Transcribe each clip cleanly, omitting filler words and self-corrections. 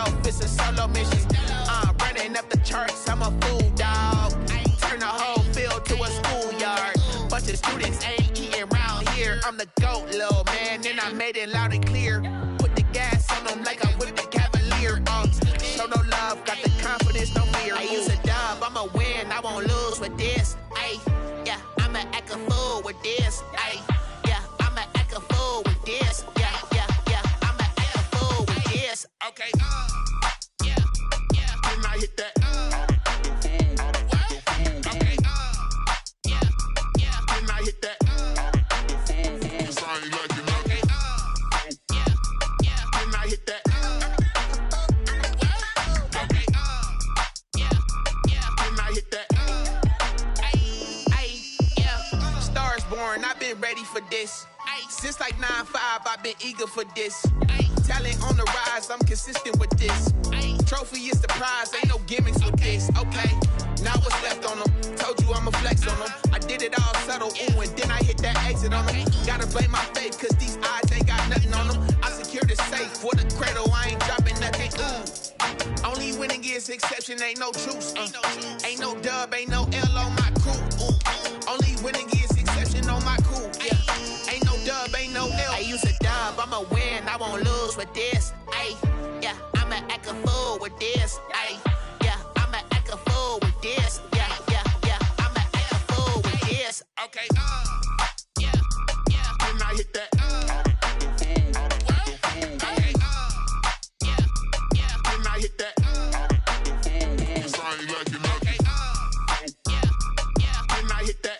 off, it's a solo mission. Running up the charts, I'm a fool, dog. Turn the whole field to a schoolyard. Bunch of students ain't eating round here. I'm the GOAT, little man, and I made it loud and clear. Put the gas on them like I'm with the Cavalier. Show no love, got the confidence, no fear. I use a dub, I'ma win, I won't lose with this. Ay, yeah, I'ma act a fool with this. Ay, yeah, I'ma act a fool with this. Yeah, yeah, yeah, I'ma act a fool with this. Okay, yeah, yeah, then I hit that. Okay, yeah, yeah, then I hit that. Sound like you know. Okay, yeah, yeah, then I hit that. Okay, yeah, yeah, then I hit that. Ay, yeah, stars born, I've been ready for this. Since like 9-5, I've been eager for this. Talent on the rise, I'm consistent with this. Trophy is the prize, ain't no gimmicks with this. Okay, now what's left on them? Told you I'ma flex on them. I did it all subtle, ooh, and then I hit that exit on them. Gotta blame my faith, cause these eyes ain't got nothing on them. I secured the safe for the cradle, I ain't dropping nothing, ooh. Only winning is exception, ain't no truce. Ain't no dub, ain't no L on my crew. Ooh. Only winning is exception on my crew. Yeah. Ain't no dub, ain't no L. I use a dub, I'ma win, I won't lose with this. Ay, yeah, I'ma act a fool with this. Ay, yeah, I'ma act a fool with this. Yeah, yeah, yeah, I'ma act a fool with this. Okay, yeah, yeah, then I hit that. Okay, yeah, yeah, then I hit that. Sound like you know. Okay, yeah, yeah, then I hit that.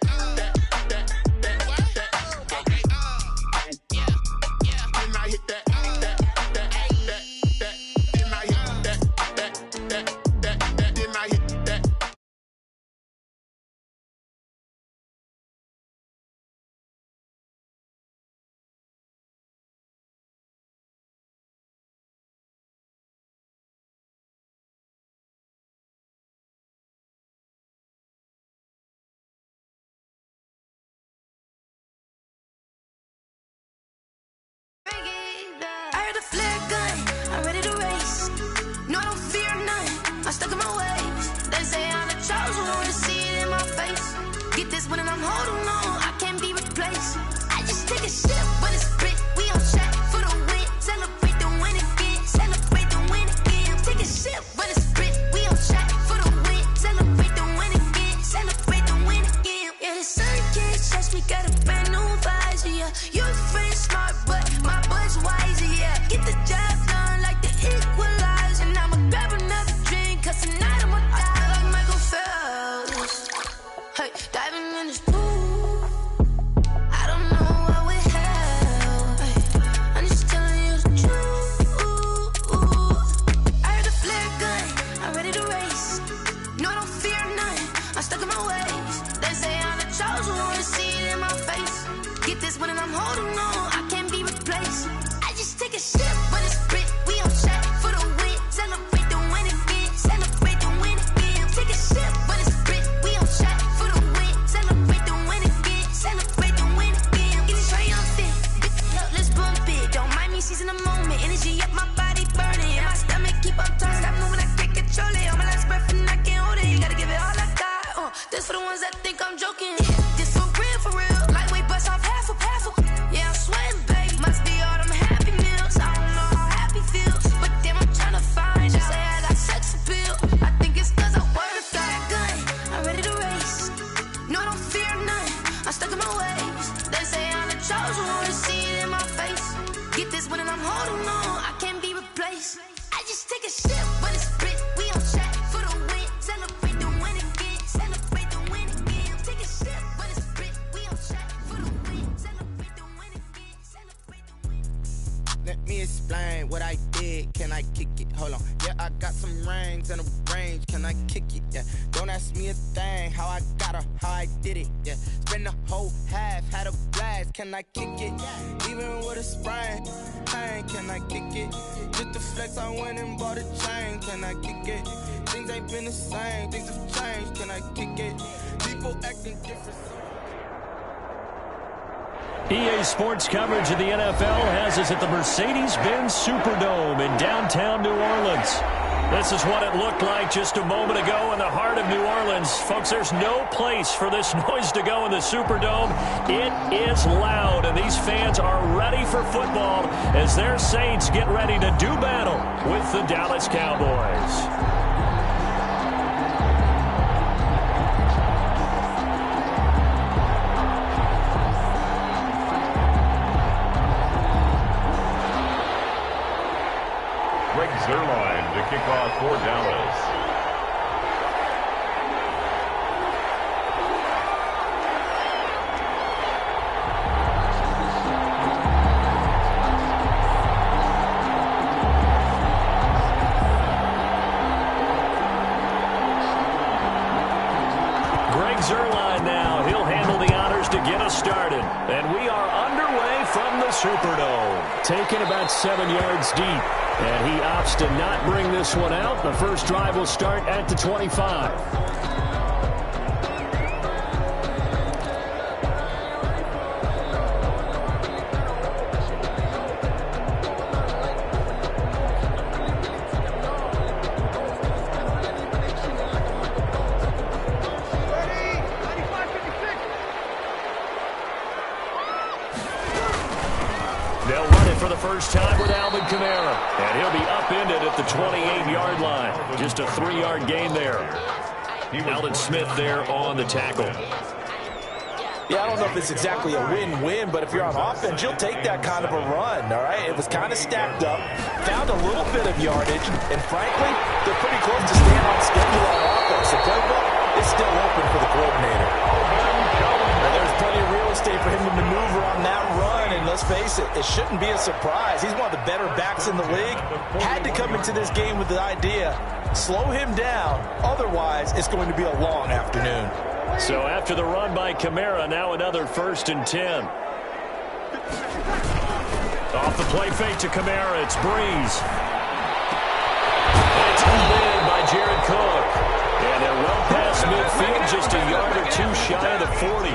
I'm holding on, I can't be replaced. I just take a sip, but it's split. We on track for the win. Celebrate the win again. Celebrate the win again. Take a sip, but it's split. We on track for the win. Celebrate the win again. Celebrate the win again. Yeah, the sun can't touch me. Got a brand new visor. Yeah, your friend's smart, but my boy's wiser. Yeah, get the job done like the equalizer. And I'ma grab another drink, cause tonight I'ma die like Michael Phelps. Hey, diving in this pool. I don't know what we have. Hey, I'm just telling you the truth. I heard the flare gun, I'm ready to race. No, I don't fear nothing, I'm stuck in my ways. They say I'm the chosen one, see it in my face. Get this one and I'm holding on, I can't be replaced. I just take a sip, but it's split. We on track for the win. Celebrate the win again. Celebrate the win again. Take a sip, but it's split. We on track. Celebrate the win again, celebrate the win again. Get it triumphant, up, let's bump it. Don't mind me seizing the moment, energy up, my body burning. And my stomach keep on turning, stop moving, I can't control it. On my last breath and I can't hold it. You gotta give it all I got. This for the ones that think I'm joking. This for real, lightweight bust off half a. Yeah, I'm sweating, babe, must be all them happy meals. I don't know how happy feels, but damn, I'm trying to find out. Say I got sex appeal, I think it's cause I word a fire gun. I'm ready to race. No, I don't fear nothing, I'm stuck in my ways. They say I'm the chosen one, see it in my face. Get this one and I'm holding on, I can't be replaced. I just take a sip, but it's split. We on track for the win. Celebrate the win again. Celebrate the win again. Take a sip, but it's split. We on track for the win. Celebrate the win again. Celebrate the win. Let me explain what I did. Can I kick it? Hold on. Yeah, I got some rings and a range. Can I kick it? Yeah. Don't ask me a thing. How I got her, how I did it. Yeah. Spend the whole half, had a blast. Can I kick it? Even with a sprain. Pain, can I kick it? Just the flex, I went and bought a chain. Can I kick it? Things ain't been the same. Things have changed. Can I kick it? People acting different. EA Sports coverage of the NFL has us at the Mercedes-Benz Superdome in downtown New Orleans. This is what it looked like just a moment ago in the heart of New Orleans. Folks, there's no place for this noise to go in the Superdome. It is loud, and these fans are ready for football as their Saints get ready to do battle with the Dallas Cowboys. Zerline to kick off for Dallas. Greg Zerline now. He'll handle the honors to get us started. And we are underway from the Superdome. Taken about 7 yards deep. And he opts to not bring this one out. The first drive will start at the 25. First time with Alvin Kamara, and he'll be upended at the 28-yard line. Just a 3-yard gain there. Aldon Smith there on the tackle. Yeah, I don't know if it's exactly a win-win, but if you're on offense, you'll take that kind of a run, all right? It was kind of stacked up, found a little bit of yardage, and frankly, they're pretty close to staying on schedule on offense. The playbook is still open for the coordinator. Well, there's plenty of real estate for him to maneuver on that run, and let's face it, it shouldn't be a surprise. He's one of the better backs in the league. Had to come into this game with the idea, slow him down, otherwise it's going to be a long afternoon. So after the run by Kamara, now another 1st and 10. Off the play fake to Kamara, it's Breeze. And it's in by Jared Cook. And they're well past midfield, just a yard or two shy of the 40.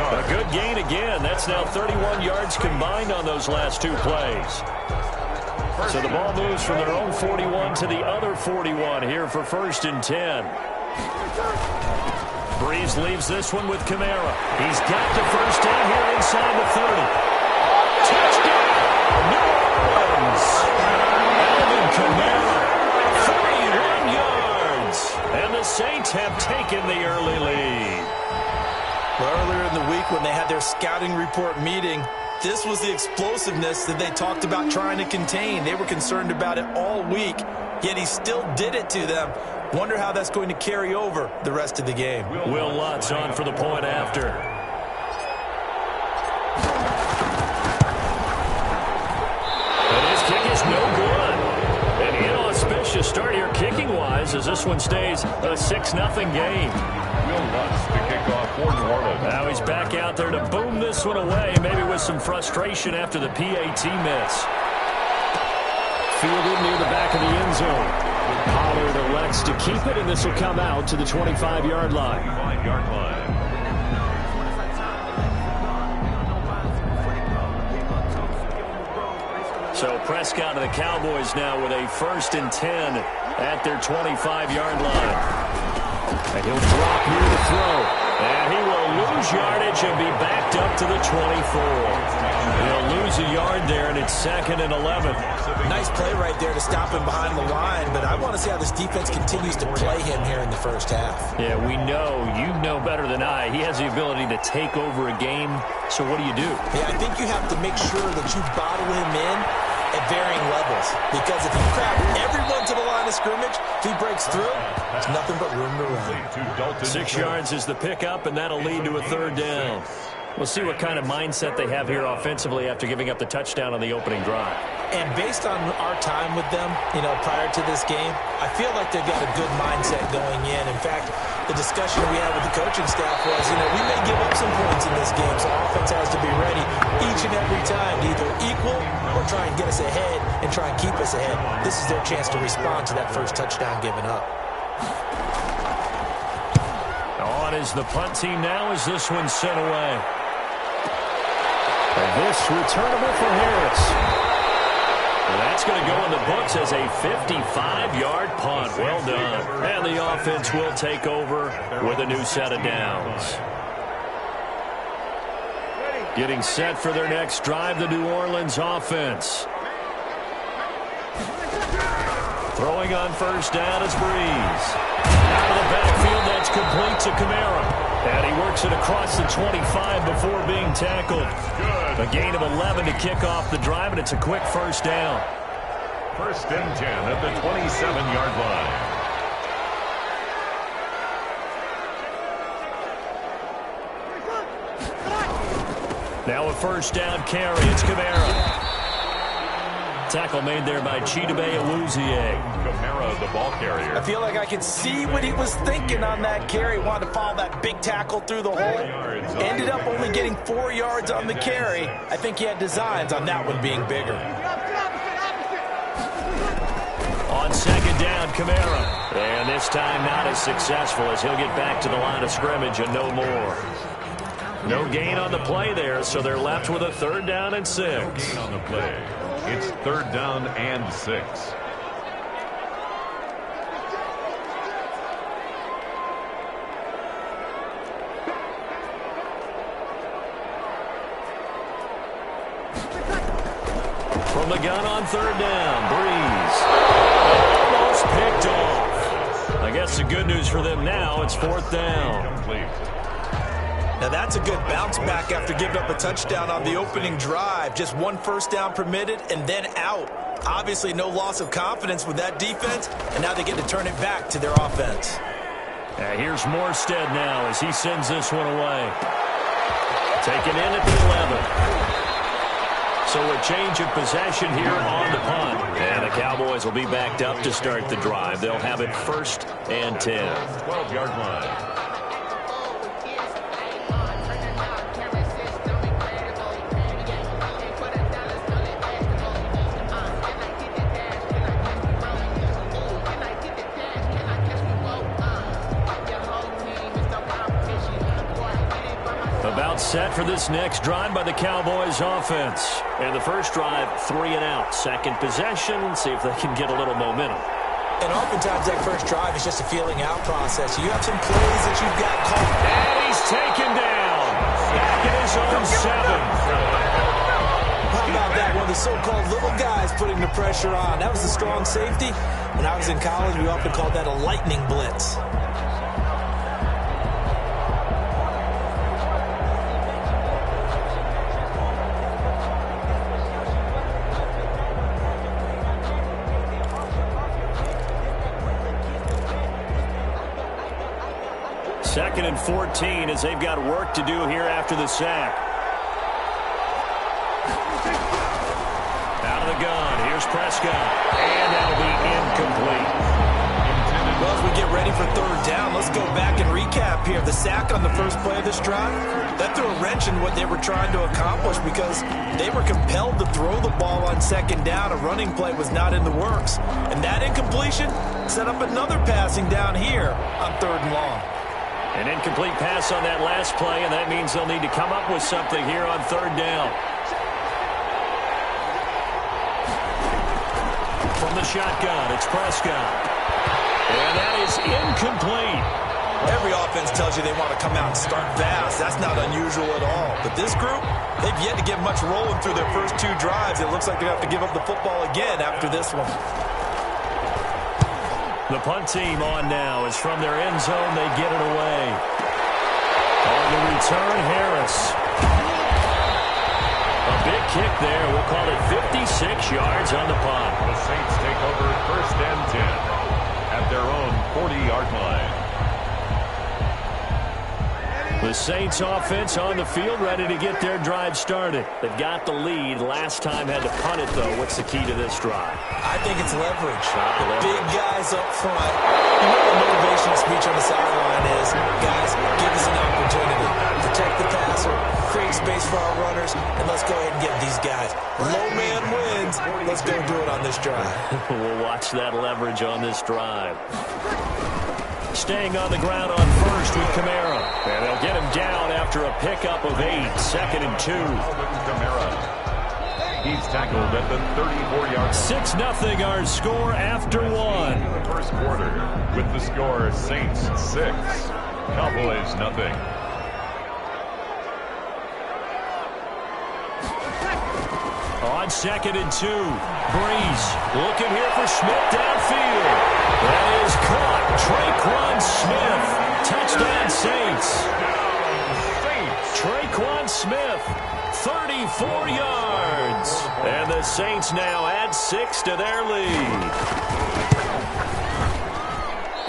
A good gain again. That's now 31 yards combined on those last two plays. So the ball moves from their own 41 to the other 41 here for 1st and 10. Breeze leaves this one with Kamara. He's got the first down here inside the 30. Touchdown, New Orleans. Alvin Kamara, 31 yards. And the Saints have taken the early lead. Well, earlier in the week when they had their scouting report meeting, this was the explosiveness that they talked about trying to contain. They were concerned about it all week, yet he still did it to them. Wonder how that's going to carry over the rest of the game. Will Lutz on for the point after. And his kick is no good. An inauspicious start here kicking-wise as this one stays a 6-0 game. Will Lutz to kick off for New Orleans. Now he's back out there to boom this one away, maybe with some frustration after the PAT miss. Fielded near the back of the end zone. Pollard elects to keep it, and this will come out to the 25-yard line. 25-yard line. So Prescott and the Cowboys now with a 1st and 10 at their 25-yard line. And he'll drop near the throw. And he will lose yardage and be backed up to the 24. He'll lose a yard there, and it's 2nd and 11. Nice play right there to stop him behind the line, but I want to see how this defense continues to play him here in the first half. Yeah, we know. You know better than I. He has the ability to take over a game. So what do you do? Yeah, I think you have to make sure that you bottle him in at varying levels, because if you crowd everyone to the line of scrimmage, if he breaks through, there's nothing but room to run. 6 yards is the pickup, and that'll lead to a 3rd down. We'll see what kind of mindset they have here offensively after giving up the touchdown on the opening drive. And based on our time with them, prior to this game, I feel like they've got a good mindset going in. In fact, the discussion we had with the coaching staff was, we may give up some points in this game, so offense has to be ready each and every time to either equal or try and get us ahead and try and keep us ahead. This is their chance to respond to that first touchdown given up. On is the punt team now as this one's sent away. And this returnable for Harris. And that's going to go in the books as a 55-yard punt. Well done. And the offense will take over with a new set of downs. Getting set for their next drive, the New Orleans offense. Throwing on first down is Breeze. Out of the backfield, that's complete to Kamara. And he works it across the 25 before being tackled. A gain of 11 to kick off the drive, and it's a quick first down. First and 10 at the 27-yard line. Now a first down carry. It's Kamara. Tackle made there by Chidobe Awuzie. Kamara, the ball carrier. I feel like I can see what he was thinking on that carry. Wanted to follow that big tackle through the hole. Ended up only getting 4 yards on the carry. I think he had designs on that one being bigger. On second down, Kamara. And this time not as successful as he'll get back to the line of scrimmage and no more. No gain on the play there, so they're left with a third down and 6. No gain on the play. It's third down and 6. From the gun on third down, Breeze. Almost picked off. I guess the good news for them now, it's fourth down. Complete. Now that's a good bounce back after giving up a touchdown on the opening drive. Just one first down permitted and then out. Obviously no loss of confidence with that defense, and now they get to turn it back to their offense. Here's Morstead now as he sends this one away. Taken in at the 11. So a change of possession here on the punt. And the Cowboys will be backed up to start the drive. They'll have it first and 10. 12-yard line. About set for this next drive by the Cowboys offense. And the first drive, 3 and out. Second possession, see if they can get a little momentum. And oftentimes that first drive is just a feeling out process. You have some plays that you've got called. And he's taken down. Back in his own 7. How about that? One of the so-called little guys putting the pressure on. That was a strong safety. When I was in college, we often called that a lightning blitz. Second and 14 as they've got work to do here after the sack. Out of the gun, here's Prescott. And that'll be incomplete. Well, as we get ready for third down, let's go back and recap here. The sack on the first play of this drive, that threw a wrench in what they were trying to accomplish because they were compelled to throw the ball on second down. A running play was not in the works. And that incompletion set up another passing down here on third and long. An incomplete pass on that last play, and that means they'll need to come up with something here on third down. From the shotgun, it's Prescott. And that is incomplete. Every offense tells you they want to come out and start fast. That's not unusual at all. But this group, they've yet to get much rolling through their first 2 drives. It looks like they have to give up the football again after this one. The punt team on now is from their end zone. They get it away. On the return, Harris. A big kick there. We'll call it 56 yards on the punt. The Saints take over first and 10 at their own 40-yard line. The Saints offense on the field ready to get their drive started. They've got the lead. Last time had to punt it, though. What's the key to this drive? I think it's leverage. The big guys up front. You know the motivational speech on the sideline is, guys, give us an opportunity. Protect the passer, create space for our runners, and let's go ahead and get these guys. Low man wins. Let's go do it on this drive. We'll watch that leverage on this drive. Staying on the ground on first with Kamara. And they'll get him down after after a pickup of 8. 2nd and 2. He's tackled at the 34-yard line. 6-0 our score after 1. In the first quarter with the score Saints 6, Cowboys nothing. On 2nd and 2, Breeze looking here for Smith downfield. That is caught. Traquan Smith. Touchdown Saints. Traquan Smith, 34 yards. And the Saints now add 6 to their lead.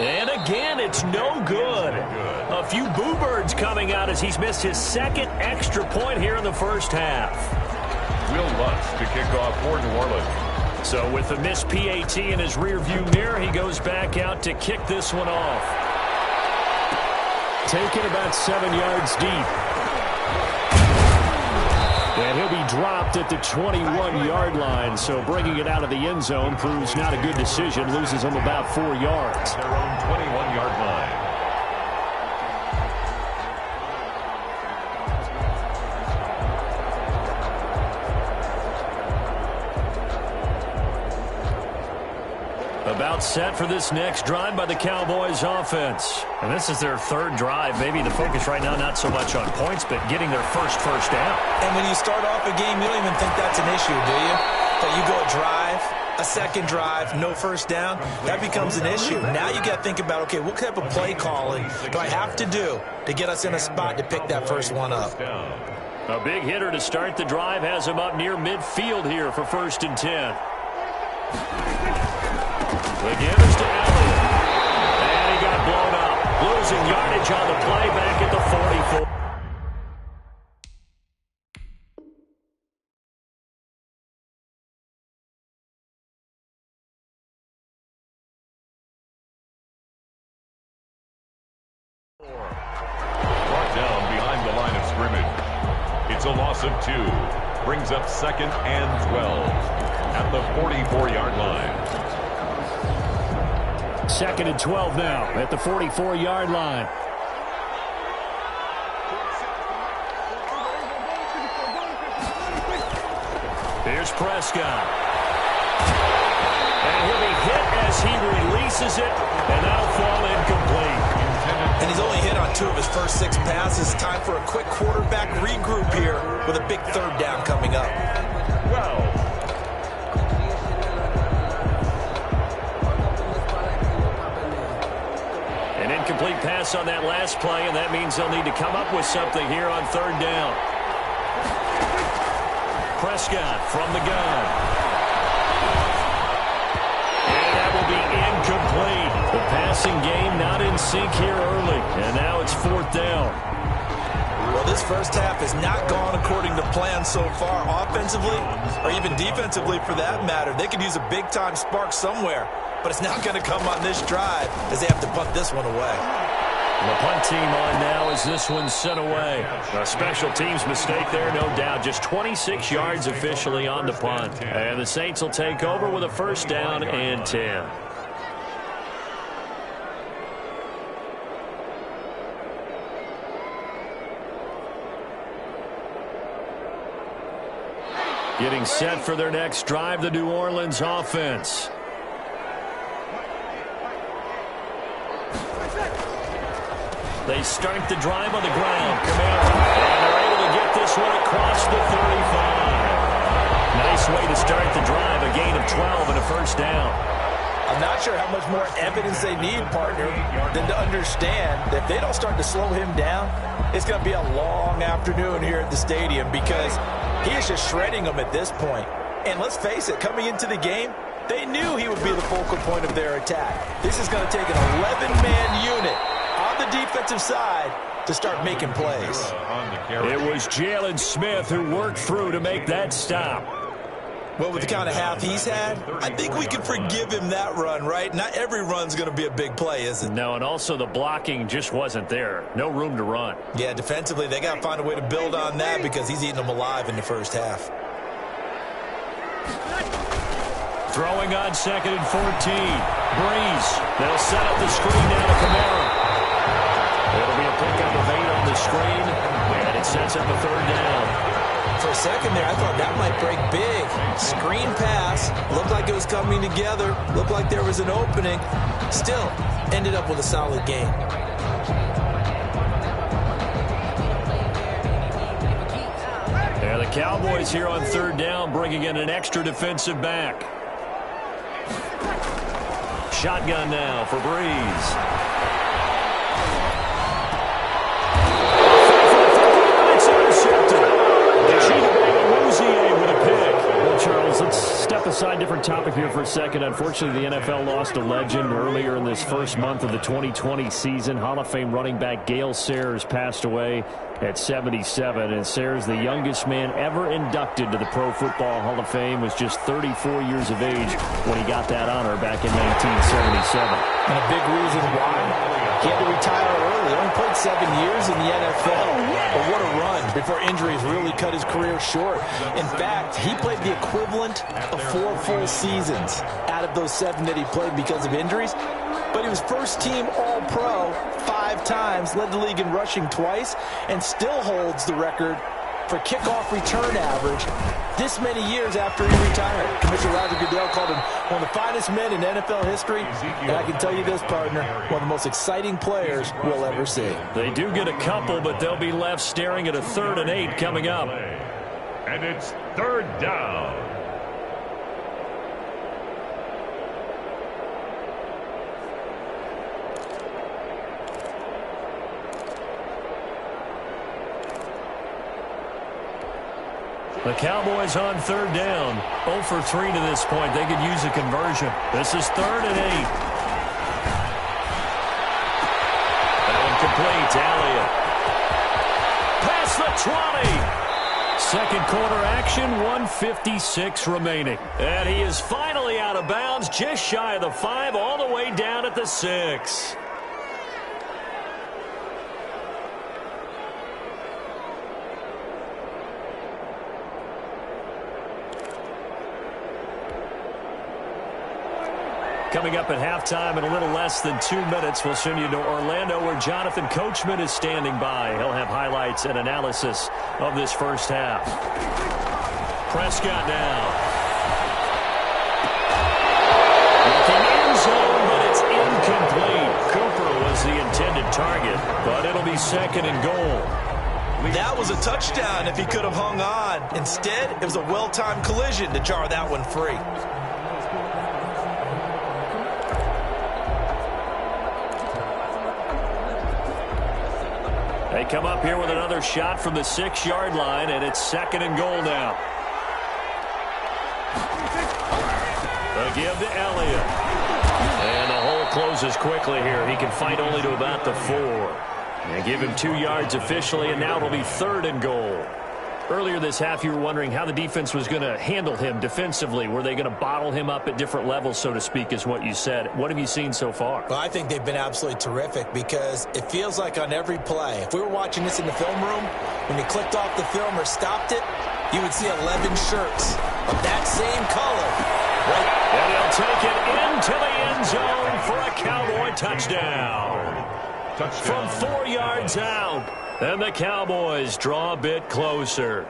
And again, it's no good. A few boo birds coming out as he's missed his 2nd extra point here in the first half. Will Lutz to kick off for New Orleans. So with the missed PAT in his rearview mirror, he goes back out to kick this one off. Taken about 7 yards deep. And he'll be dropped at the 21-yard line, so bringing it out of the end zone proves not a good decision. Loses him about 4 yards. Their own 21-yard line. About set for this next drive by the Cowboys offense. And this is their 3rd drive. Maybe the focus right now not so much on points, but getting their first down. And when you start off a game, you don't even think that's an issue, do you? That you go a drive, a 2nd drive, no first down, that becomes an issue. Now you got to think about, okay, what type of play calling do I have to do to get us in a spot to pick that first one up? A big hitter to start the drive has him up near midfield here for 1st and 10. The give is to Elliott. And he got blown up. Losing yardage on the play back at the 44. Brought down behind the line of scrimmage. It's a loss of 2. Brings up 2nd and 12 at the 44-yard line. 2nd and 12 now at the 44-yard line. Here's Prescott. And he'll be hit as he releases it, and that'll fall incomplete. And he's only hit on 2 of his first 6 passes. Time for a quick quarterback regroup here with a big 3rd down coming up. Well. An incomplete pass on that last play, and that means they'll need to come up with something here on 3rd down. Prescott from the gun. And that will be incomplete. The passing game not in sync here early, and now it's 4th down. Well, this first half has not gone according to plan so far, offensively or even defensively for that matter. They could use a big-time spark somewhere, but it's not going to come on this drive as they have to punt this one away. The punt team on now as this one's sent away. A special teams mistake there, no doubt. Just 26 yards officially on the punt. And the Saints will take over with a 1st down and 10. Getting set for their next drive, the New Orleans offense. They start the drive on the ground. Camaro. And they're able to get this one across the 35. Nice way to start the drive. A gain of 12 and a 1st down. I'm not sure how much more evidence they need, partner, than to understand that if they don't start to slow him down, it's going to be a long afternoon here at the stadium because he is just shredding them at this point. And let's face it, coming into the game, they knew he would be the focal point of their attack. This is going to take an 11-man unit on the defensive side to start making plays. It was Jalen Smith who worked through to make that stop. Well, with the kind of half he's had, I think we can forgive him that run, right? Not every run's going to be a big play, is it? No, and also the blocking just wasn't there. No room to run. Yeah, defensively, they got to find a way to build on that because he's eating them alive in the first half. Throwing on 2nd and 14. Breeze. They'll set up the screen now to Camaro. It'll be a pickup of 8 on the the screen, and it sets up a third down. For a second there, I thought that might break big. Screen pass. Looked like it was coming together. Looked like there was an opening. Still, ended up with a solid game. Yeah, the Cowboys here on third down, bringing in an extra defensive back. Shotgun now for Breeze. Charles, let's step aside, different topic here for a second. Unfortunately, the NFL lost a legend earlier in this first month of the 2020 season. Hall of Fame running back Gale Sayers passed away at 77, and Sayers, the youngest man ever inducted to the Pro Football Hall of Fame, was just 34 years of age when he got that honor back in 1977. And a big reason why? He had to retire early. He only played 7 years in the NFL. But what a run before injuries really cut his career short. In fact, he played the equivalent of 4 full seasons out of those 7 that he played because of injuries. But he was first-team All-Pro 5 times, led the league in rushing twice, and still holds the record for kickoff return average this many years after he retired. Commissioner Roger Goodell called him one of the finest men in NFL history, and I can tell you this, partner, one of the most exciting players we'll ever see. They do get a couple, but they'll be left staring at a 3rd and 8 coming up. And it's third down. The Cowboys on third down. 0 for 3 to this point. They could use a conversion. This is 3rd and 8. That one complete. Elliott. Past the 20. Second quarter action, 1:56 remaining. And he is finally out of bounds, just shy of the 5, all the way down at the 6. Coming up at halftime in a little less than 2 minutes, we'll send you to Orlando where Jonathan Coachman is standing by. He'll have highlights and analysis of this first half. Prescott now. Looking end zone, but it's incomplete. Cooper was the intended target, but it'll be 2nd and goal. That was a touchdown if he could have hung on. Instead, it was a well-timed collision to jar that one free. They come up here with another shot from the 6-yard line, and it's 2nd and goal now. The give to Elliott. And the hole closes quickly here. He can fight only to about the 4. And give him 2 yards officially, and now it'll be 3rd and goal. Earlier this half, you were wondering how the defense was going to handle him defensively. Were they going to bottle him up at different levels, so to speak, is what you said. What have you seen so far? Well, I think they've been absolutely terrific because it feels like on every play, if we were watching this in the film room, when you clicked off the film or stopped it, you would see 11 shirts of that same color. Right. And he'll take it into the end zone for a Cowboy touchdown. From 4 yards out. And the Cowboys draw a bit closer.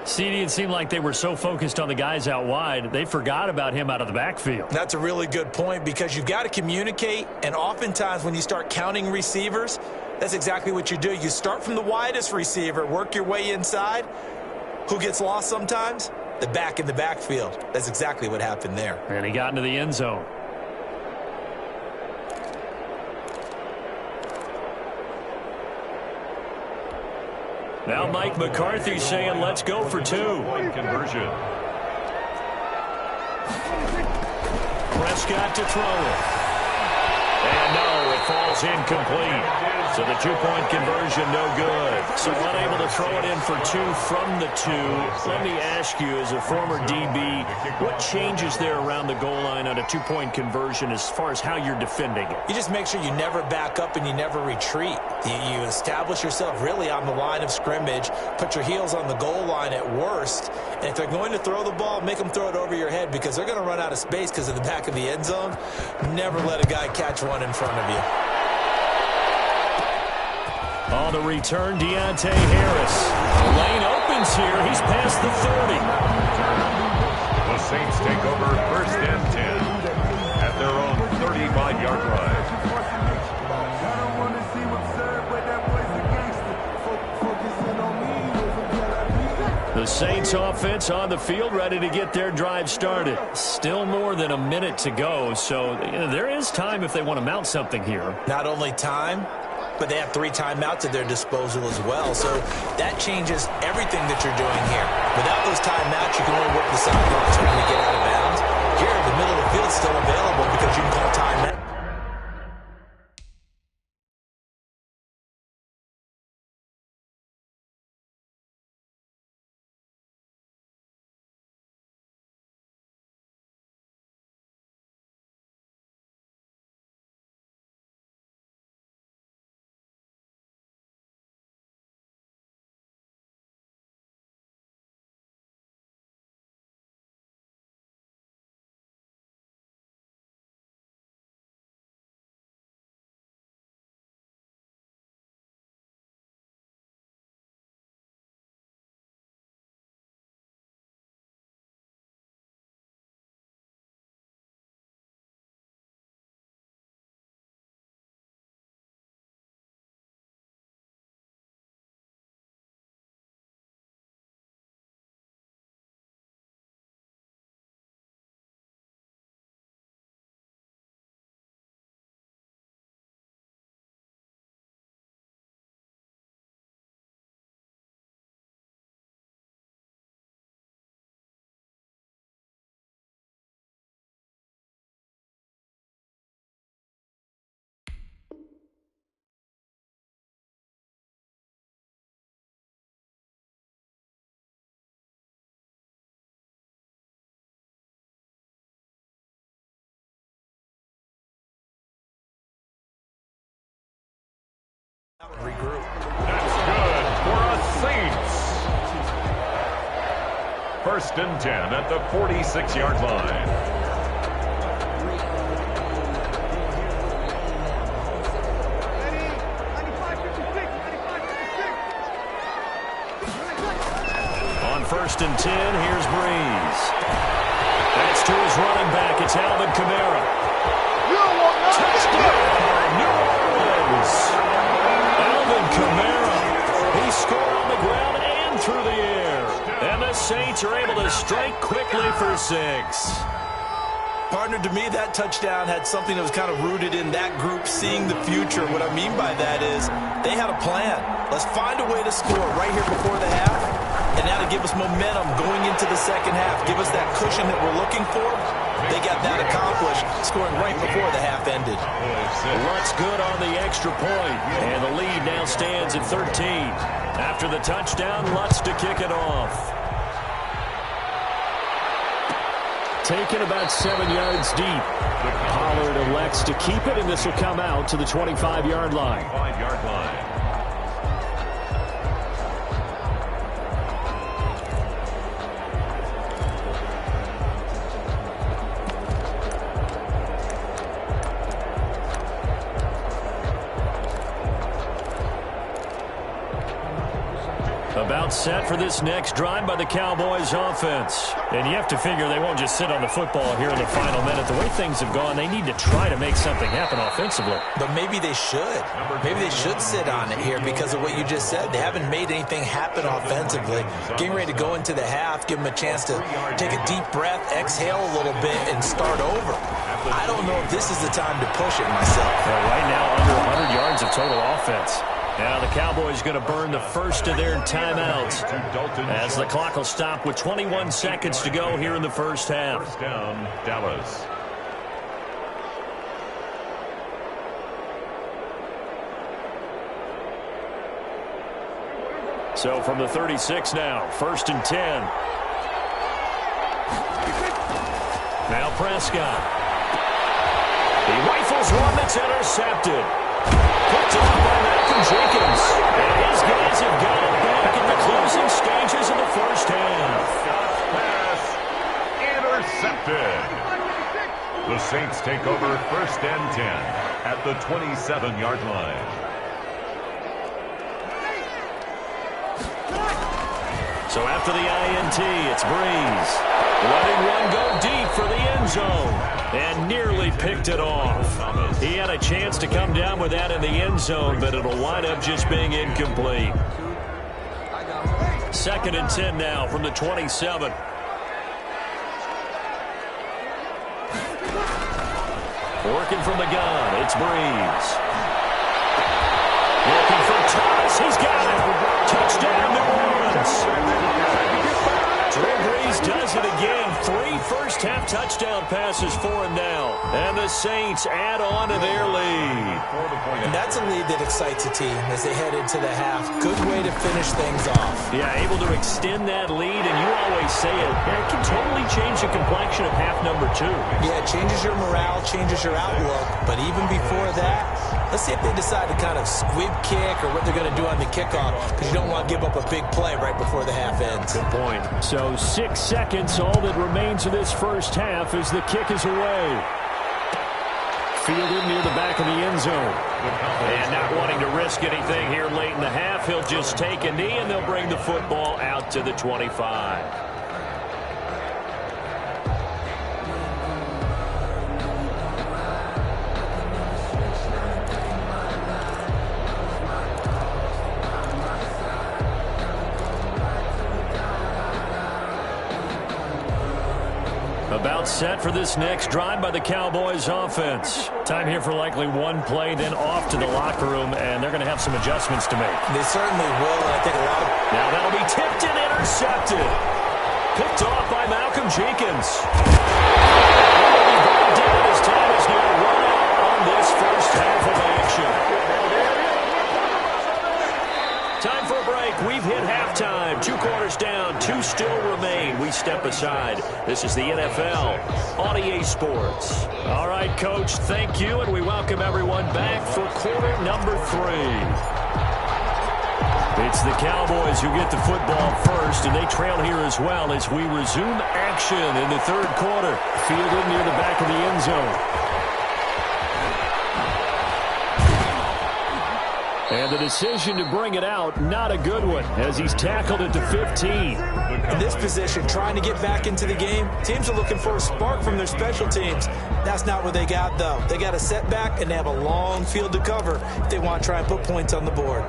CD, it seemed like they were so focused on the guys out wide, they forgot about him out of the backfield. That's a really good point because you've got to communicate, and oftentimes when you start counting receivers, that's exactly what you do. You start from the widest receiver, work your way inside. Who gets lost sometimes? The back in the backfield. That's exactly what happened there. And he got into the end zone. Now Mike McCarthy saying, let's go for 2. Conversion. Prescott to throw it. And no, it falls incomplete. So the 2-point conversion, no good. So unable to throw it in for 2 from the 2. Let me ask you, as a former DB, what changes there around the goal line on a 2-point conversion as far as how you're defending it? You just make sure you never back up and you never retreat. You establish yourself really on the line of scrimmage, put your heels on the goal line at worst, and if they're going to throw the ball, make them throw it over your head because they're going to run out of space because of the back of the end zone. Never let a guy catch one in front of you. On the return, Deontay Harris. The lane opens here. He's past the 30. The Saints take over 1st and 10 at their own 35-yard line. The Saints offense on the field, ready to get their drive started. Still more than a minute to go, so there is time if they want to mount something here. Not only time, but they have 3 timeouts at their disposal as well. So that changes everything that you're doing here. Without those timeouts, you can only work the sidelines when you get out of bounds. Here, the middle of the field is still available because you can call timeout. Regroup. That's good for us Saints. 1st and 10 at the 46-yard line. On 1st and 10, here's Breeze. That's to his running back. It's Alvin Kamara. Touchdown, New Orleans. Alvin Kamara. He scored on the ground and through the air. And the Saints are able to strike quickly for 6. Partner, to me, that touchdown had something that was kind of rooted in that group seeing the future. What I mean by that is they had a plan. Let's find a way to score right here before the half. And now to give us momentum going into the second half, give us that cushion that we're looking for. They got that accomplished, scoring right before the half ended. Lutz good on the extra point, and the lead now stands at 13. After the touchdown, Lutz to kick it off. Taken about 7 yards deep. Pollard elects to keep it, and this will come out to the 25-yard line. 5-yard line. About set for this next drive by the Cowboys offense. And you have to figure they won't just sit on the football here in the final minute. The way things have gone, they need to try to make something happen offensively. But maybe they should. Maybe they should sit on it here because of what you just said. They haven't made anything happen offensively. Getting ready to go into the half, give them a chance to take a deep breath, exhale a little bit, and start over. I don't know if this is the time to push it myself. Well, right now, under 100 yards of total offense. Now the Cowboys going to burn the first of their timeouts as the clock will stop with 21 seconds to go here in the first half. First down, Dallas. So from the 36 now, 1st and 10. Now Prescott. He rifles one that's intercepted. Picked off by Malcolm Jenkins. And his guys have got it back in the closing stages of the first half. Pass intercepted. The Saints take over 1st and 10 at the 27-yard line. So after the INT, it's Breeze. Letting one go deep for the end zone. And nearly picked it off. He had a chance to come down with that in the end zone, but it'll wind up just being incomplete. 2nd and 10 now from the 27. Working from the gun, it's Breeze. Looking for Thomas, he's got it. Touchdown, New Orleans. Drew Brees does it again. 3 first-half touchdown passes for him now. And the Saints add on to their lead. And that's a lead that excites a team as they head into the half. Good way to finish things off. Yeah, able to extend that lead, and you always say it can totally change the complexion of half number 2. Yeah, it changes your morale, changes your outlook. But even before that, let's see if they decide to kind of squib kick or what they're going to do on the kickoff, because you don't want to give up a big play right before the half ends. Good point. So 6 seconds, all that remains of this first half as the kick is away. Fielded near the back of the end zone. And not wanting to risk anything here late in the half, he'll just take a knee and they'll bring the football out to the 25. About set for this next drive by the Cowboys offense. Time here for likely one play, then off to the locker room, and they're going to have some adjustments to make. They certainly will, and I think a lot of... Now that'll be tipped and intercepted. Picked off by Malcolm Jenkins. His time is now run out on this first half of action. Time for a break. We've hit halftime. 2 quarters down. 2 still remain. We step aside. This is the NFL on EA Sports. All right, Coach, thank you, and we welcome everyone back for quarter number 3. It's the Cowboys who get the football first, and they trail here as well as we resume action in the 3rd quarter. Fielded near the back of the end zone. And the decision to bring it out, not a good one, as he's tackled at the 15. In this position, trying to get back into the game, teams are looking for a spark from their special teams. That's not what they got, though. They got a setback, and they have a long field to cover if they want to try and put points on the board.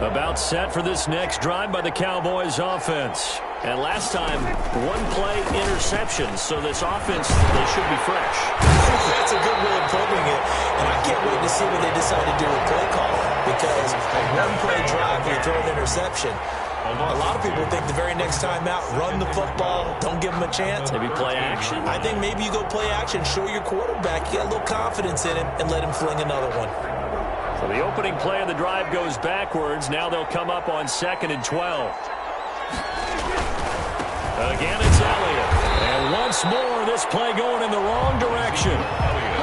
About set for this next drive by the Cowboys offense. And last time, 1-play interception, so this offense, they should be fresh. That's a good way of putting it, and I can't wait to see what they decide to do with play call, because a 1-play drive, you throw an interception. A lot of people think the very next time out, run the football, don't give them a chance. Maybe play action. I think maybe you go play action, show your quarterback, you got a little confidence in him, and let him fling another one. So the opening play of the drive goes backwards. Now they'll come up on 2nd and 12. Again, it's Elliott. And once more, this play going in the wrong direction.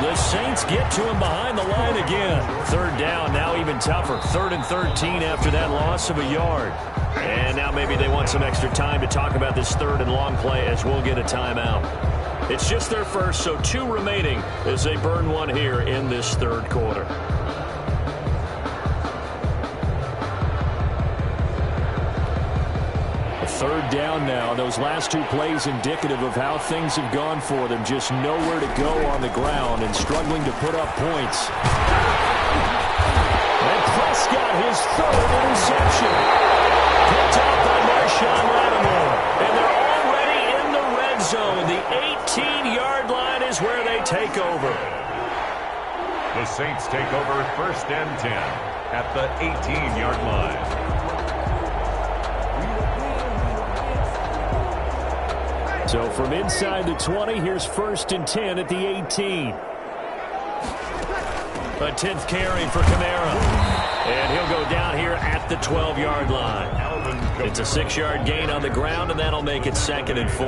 The Saints get to him behind the line again. 3rd down, now even tougher. 3rd and 13 after that loss of a yard. And now maybe they want some extra time to talk about this 3rd and long play as we'll get a timeout. It's just their first, so 2 remaining as they burn one here in this 3rd quarter. Third down now. Those last 2 plays indicative of how things have gone for them. Just nowhere to go on the ground and struggling to put up points. And Prescott, his 3rd interception. Picked up by Marshawn Lattimore. And they're already in the red zone. The 18-yard line is where they take over. The Saints take over 1st and 10 at the 18-yard line. So from inside the 20, here's 1st and 10 at the 18. A 10th carry for Kamara. And he'll go down here at the 12-yard line. It's a 6-yard gain on the ground, and that'll make it 2nd and 4.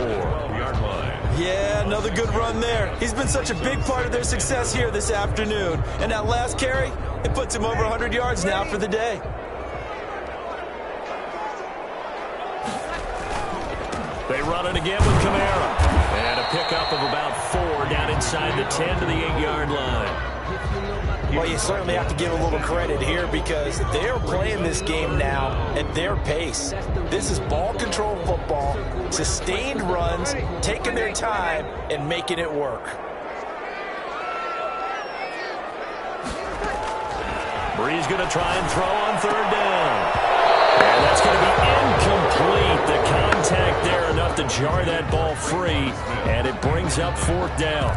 Yeah, another good run there. He's been such a big part of their success here this afternoon. And that last carry, it puts him over 100 yards now for the day. They run it again with Kamara. And a pickup of about 4 down inside the 10 to the 8-yard line. Well, you certainly have to give a little credit here because they're playing this game now at their pace. This is ball control football, sustained runs, taking their time, and making it work. Bree's going to try and throw on third down. And that's going to be incomplete. The contact there enough to jar that ball free, and it brings up fourth down.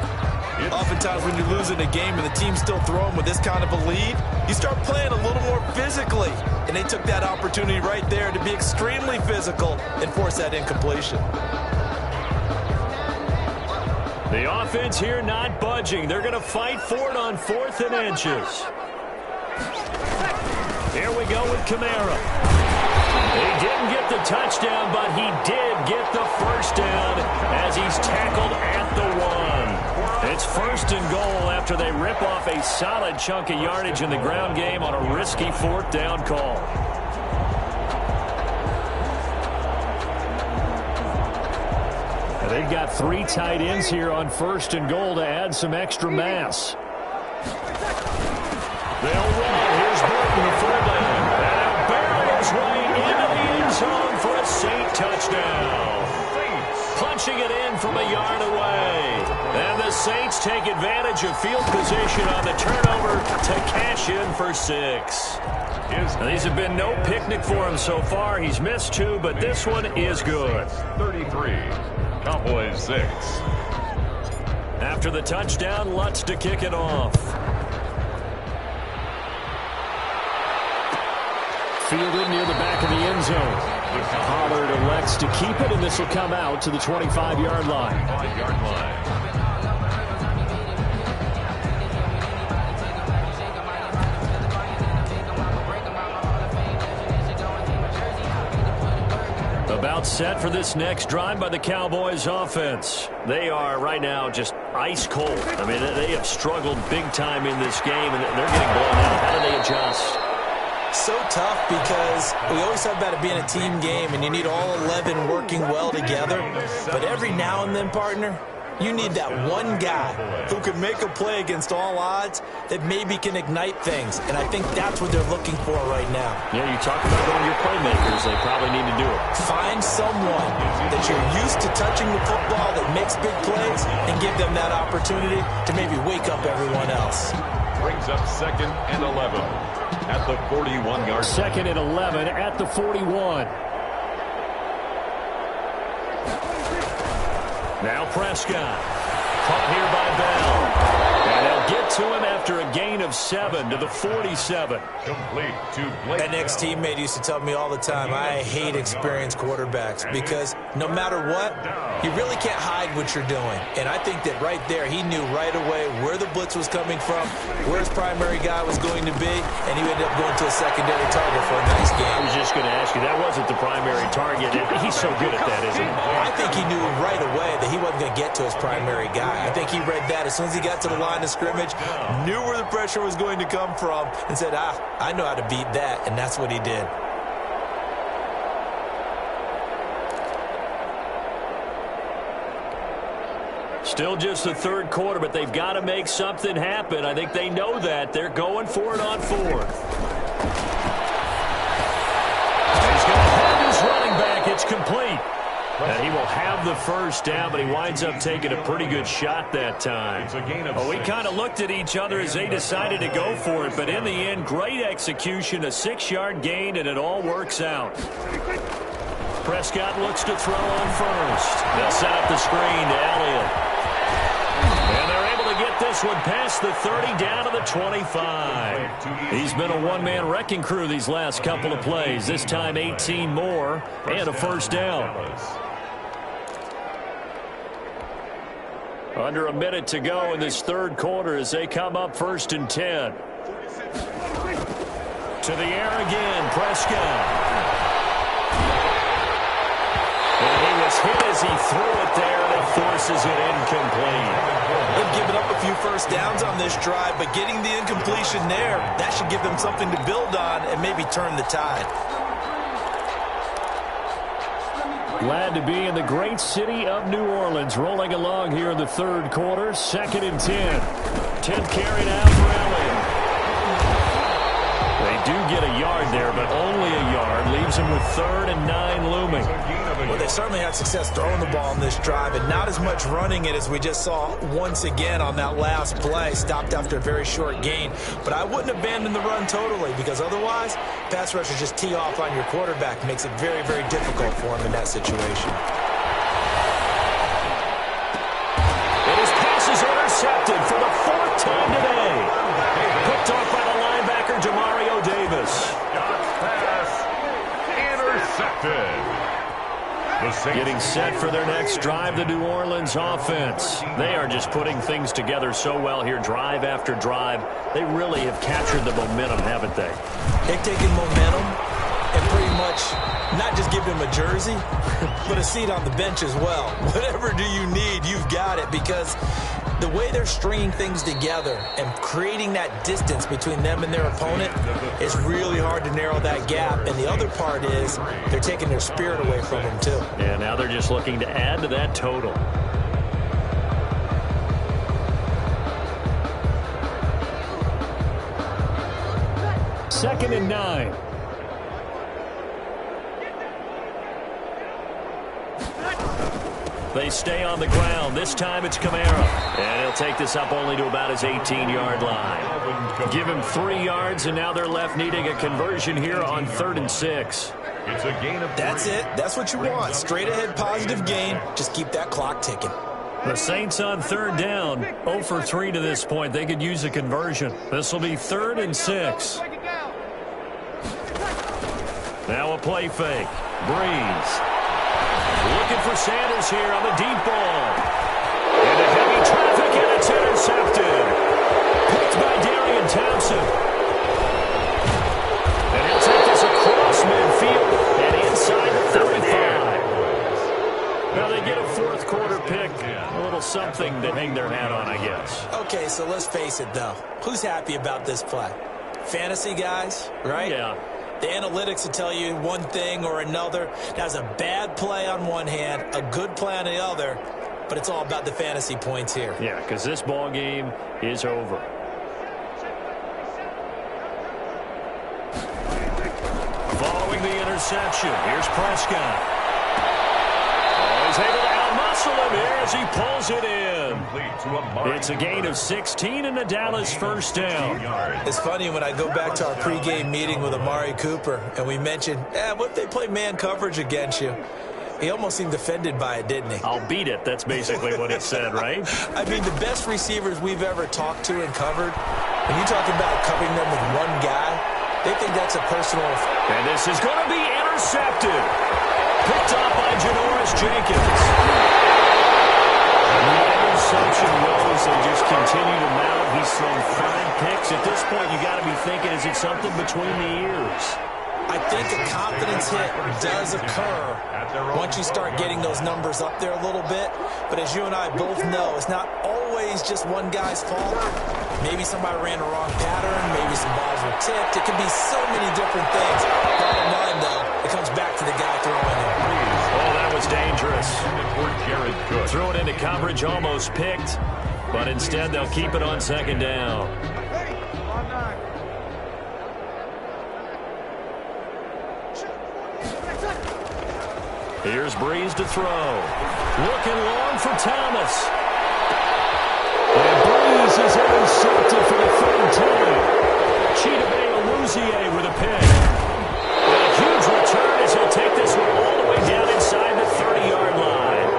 Oftentimes when you're losing a game and the team's still throwing with this kind of a lead, you start playing a little more physically. And they took that opportunity right there to be extremely physical and force that incompletion. The offense here not budging. They're going to fight for it on 4th and inches. Here we go with Kamara. He didn't get the touchdown, but he did get the first down as he's tackled at the 1. It's 1st and goal after they rip off a solid chunk of yardage in the ground game on a risky 4th down call. And they've got 3 tight ends here on 1st and goal to add some extra mass. They'll run. Here's Burton, the fullback. And barrel his way into the end zone for a Saint touchdown. Punching it in from a yard away. And the Saints take advantage of field position on the turnover to cash in for 6. Now, these have been no picnic for him so far. He's missed 2, but this one is good. 33. Cowboys 6. After the touchdown, Lutz to kick it off. Fielded near the back of the end zone. Pollard elects to keep it, and this will come out to the 25-yard line. About set for this next drive by the Cowboys offense. They are right now just ice cold. I mean, they have struggled big time in this game, and they're getting blown out. How do they adjust? So tough because we always talk about it being a team game and you need all 11 working well together. But every now and then, partner, you need that one guy who can make a play against all odds that maybe can ignite things. And I think that's what they're looking for right now. Yeah, you talk about one of your playmakers. They probably need to do it. Find someone that you're used to touching the football that makes big plays and give them that opportunity to maybe wake up everyone else. Brings up 2nd and 11 at the 41-yard. 2nd and 11 at the 41. Now Prescott. Caught here by Bell. And they'll get to him after a gain of 7 to the 47. Complete to Blake. An ex-teammate used to tell me all the time, I hate experienced quarterbacks because no matter what, you really can't hide what you're doing. And I think that right there, he knew right away where the blitz was coming from, where his primary guy was going to be, and he ended up going to a secondary target for a nice game. I was just going to ask you, that wasn't the primary target. He's so good at that, isn't he? I think he knew right away that he wasn't going to get to his primary guy. I think he read that as soon as he got to the line of scrimmage, knew where the pressure was going to come from, and said, I know how to beat that, and that's what he did. Still just the 3rd quarter, but they've got to make something happen. I think they know that. They're going for it on 4th. He's going to have his running back. It's complete. And he will have the first down, but he winds up taking a pretty good shot that time. Well, we kind of looked at each other as they decided to go for it, but in the end, great execution, a 6-yard gain, and it all works out. Prescott looks to throw on first. They'll set up the screen to Elliott. And they're able to get this one past the 30 down to the 25. He's been a one-man wrecking crew these last couple of plays. This time 18 more and a first down. Under a minute to go in this 3rd quarter as they come up 1st and 10. To the air again, Prescott. And he was hit as he threw it there, and it forces it incomplete. They've given up a few first downs on this drive, but getting the incompletion there, that should give them something to build on and maybe turn the tide. Glad to be in the great city of New Orleans. Rolling along here in the third quarter. 2nd and 10. 10th carry now for Elliott. They do get a yard there, but only a yard. Leaves them with 3rd and 9 looming. Well, they certainly had success throwing the ball on this drive, and not as much running it as we just saw once again on that last play. Stopped after a very short gain. But I wouldn't abandon the run totally, because otherwise, pass rushers just tee off on your quarterback. Makes it very, very difficult for him in that situation. And his pass is intercepted for the 4th time today. Picked off by the linebacker, Jamario Davis. Pass intercepted. Getting set for their next drive, the New Orleans offense. They are just putting things together so well here, drive after drive. They really have captured the momentum, haven't they? They've taken momentum and pretty much not just give him a jersey, but a seat on the bench as well. Whatever do you need, you've got it, because the way they're stringing things together and creating that distance between them and their opponent is really hard to narrow that gap. And the other part is they're taking their spirit away from them, too. Yeah, now they're just looking to add to that total. Second and 9. They stay on the ground. This time it's Kamara. And he'll take this up only to about his 18-yard line. Give him 3 yards, and now they're left needing a conversion here on 3rd and 6. It's a gain of 3. That's it. That's what you want. Straight ahead positive gain. Just keep that clock ticking. The Saints on 3rd down. 0 for 3 to this point. They could use a conversion. This will be 3rd and 6. Now a play fake. Breeze. Looking for Sanders here on the deep ball. Into heavy traffic, and it's intercepted. Picked by Darian Thompson. And he'll take this across midfield and inside the 35. Now they get a 4th quarter pick. A little something to hang their hat on, I guess. Okay, so let's face it, though. Who's happy about this play? Fantasy guys, right? Yeah. The analytics will tell you one thing or another. That's a bad play on one hand, a good play on the other, but it's all about the fantasy points here. Yeah, because this ball game is over. Following the interception, here's Prescott. Oh, he's able to out-muscle him here as he pulls it in. It's a gain of 16 and a Dallas 1st down. It's funny when I go back to our pregame meeting with Amari Cooper and we mentioned, what if they play man coverage against you? He almost seemed offended by it, didn't he? I'll beat it. That's basically what he said, right? I mean, the best receivers we've ever talked to and covered, when you talk about covering them with one guy, they think that's a personal... And this is going to be intercepted. Picked up by Janoris Jenkins. The interception goes. They just continue to mount. He's thrown 5 picks. At this point, you got to be thinking, is it something between the ears? I think a confidence hit does occur once you start getting those numbers up there a little bit. But as you and I both know, it's not always just one guy's fault. Maybe somebody ran a wrong pattern. Maybe some balls were tipped. It could be so many different things. Bottom line, though, it comes back to the guy throwing it. Oh, that was dangerous. Threw it into coverage, almost picked. But instead, they'll keep it on 2nd down. Here's Breeze to throw. Looking long for Thomas. And Breeze is intercepted for the 3rd time. Chidobe Awuzie with a pick. And a huge return as he'll take this one all the way down inside the 30-yard line.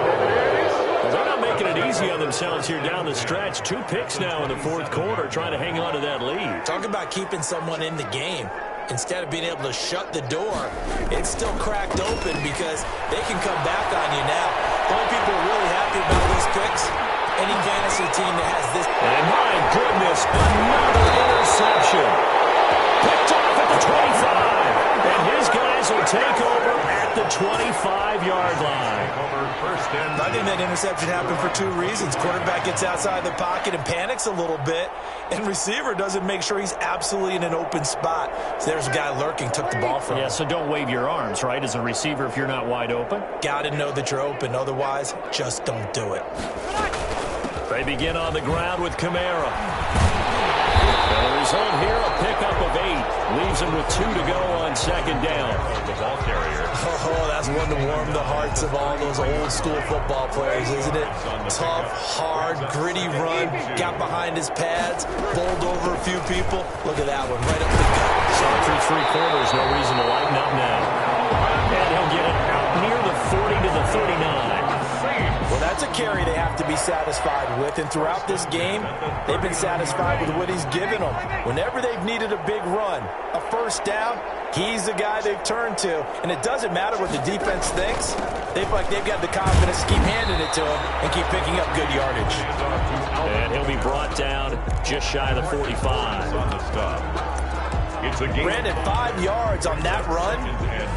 Well, they're not making it easy on themselves here down the stretch. 2 picks now in the 4th quarter, trying to hang on to that lead. Talk about keeping someone in the game. Instead of being able to shut the door, it's still cracked open because they can come back on you now. The only people really happy about those picks, any fantasy team that has this. And my goodness, another interception. Picked off at the 25. And his guys will take over at the 25-yard line. I think that interception happened for two reasons. Quarterback gets outside the pocket and panics a little bit, and receiver doesn't make sure he's absolutely in an open spot. So there's a guy lurking, took the ball from him. Yeah, so don't wave your arms, right, as a receiver if you're not wide open. Got to know that you're open. Otherwise, just don't do it. They begin on the ground with Kamara. And the result here, a pickup of 8. Leaves him with 2 to go on second down. The ball carrier. Oh, that's one to warm the hearts of all those old-school football players, isn't it? Tough, hard, gritty run. Got behind his pads, bowled over a few people. Look at that one, right up the gut. Shot through 3 quarters, no reason to lighten up now. And he'll get it out near the 40 to the 39. Well, that's a carry they have to be satisfied with, and throughout this game, they've been satisfied with what he's given them. Whenever they've needed a big run, a first down, he's the guy they've turned to. And it doesn't matter what the defense thinks. They feel like they've got the confidence to keep handing it to him and keep picking up good yardage. And he'll be brought down just shy of the 45. On the stop. It's a game. Brandon, 5 yards on that run.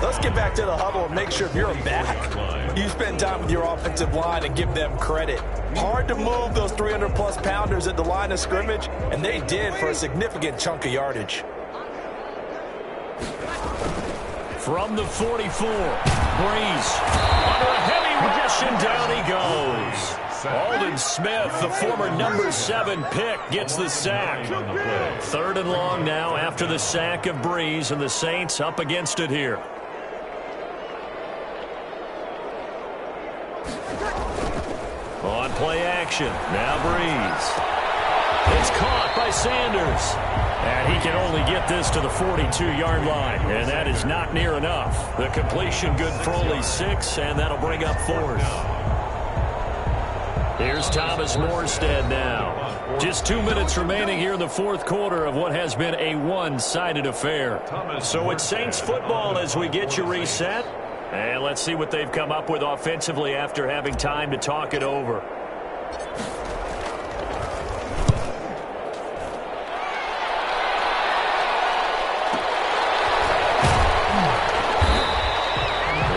Let's get back to the huddle and make sure if you're a back, you spend time with your offensive line and give them credit. Hard to move those 300-plus pounders at the line of scrimmage, and they did for a significant chunk of yardage. From the 44, Breeze. Under a heavy rush, and down he goes. Aldon Smith, the former number 7 pick, gets the sack. 3rd and long now after the sack of Breeze, and the Saints up against it here. On play action, now Breeze. It's caught by Sanders. And he can only get this to the 42-yard line, and that is not near enough. The completion good for only 6, and that'll bring up 4th. Here's Thomas Morstead now. Just 2 minutes remaining here in the 4th quarter of what has been a one-sided affair. So it's Saints football as we get you reset. And let's see what they've come up with offensively after having time to talk it over.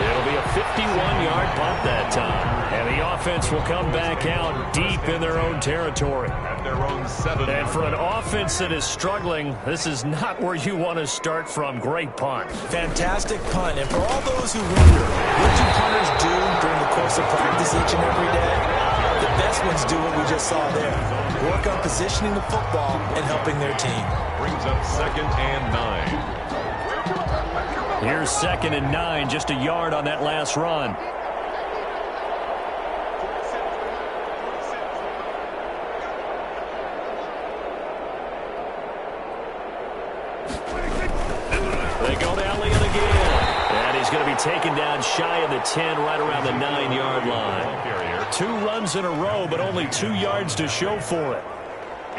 It'll be a 51-yard punt that time. And the offense will come back out deep in their own territory. At their own 7. And for an offense that is struggling, this is not where you want to start from. Great punt. Fantastic punt. And for all those who wonder, what do punters do during the course of practice each and every day? The best ones do what we just saw there. Work on positioning the football and helping their team. Brings up 2nd and 9. Here's 2nd and 9, just a yard on that last run. They go to Elliott again. And he's going to be taken down shy of the 10, right around the 9-yard line. 2 runs in a row, but only 2 yards to show for it.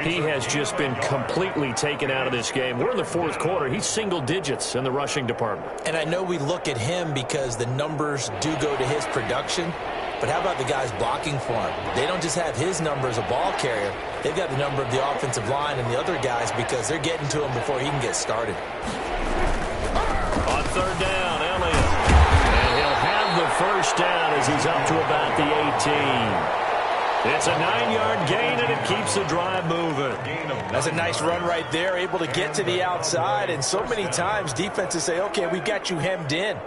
He has just been completely taken out of this game. We're in the 4th quarter. He's single digits in the rushing department. And I know we look at him because the numbers do go to his production, but how about the guys blocking for him? They don't just have his number as a ball carrier. They've got the number of the offensive line and the other guys because they're getting to him before he can get started. On 3rd down, Elliott. And he'll have the first down as he's up to about the 18. It's a 9-yard gain, and it keeps the drive moving. That's a nice run right there, able to get to the outside. And so many times defenses say, okay, we've got you hemmed in.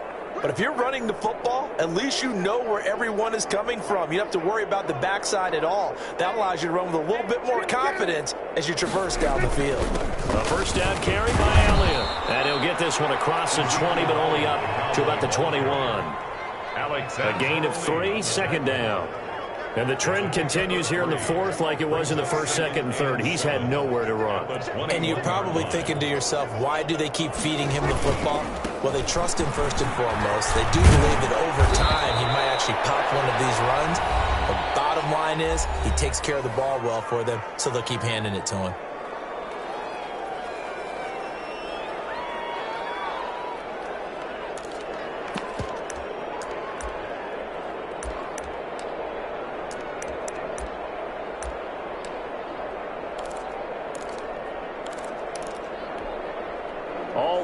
But if you're running the football, at least you know where everyone is coming from. You don't have to worry about the backside at all. That allows you to run with a little bit more confidence as you traverse down the field. A first down carry by Elliott. And he'll get this one across the 20, but only up to about the 21. A gain of 3, 2nd down. And the trend continues here in the 4th like it was in the 1st, 2nd, and 3rd. He's had nowhere to run. And you're probably thinking to yourself, why do they keep feeding him the football? Well, they trust him first and foremost. They do believe that over time he might actually pop one of these runs. The bottom line is he takes care of the ball well for them, so they'll keep handing it to him.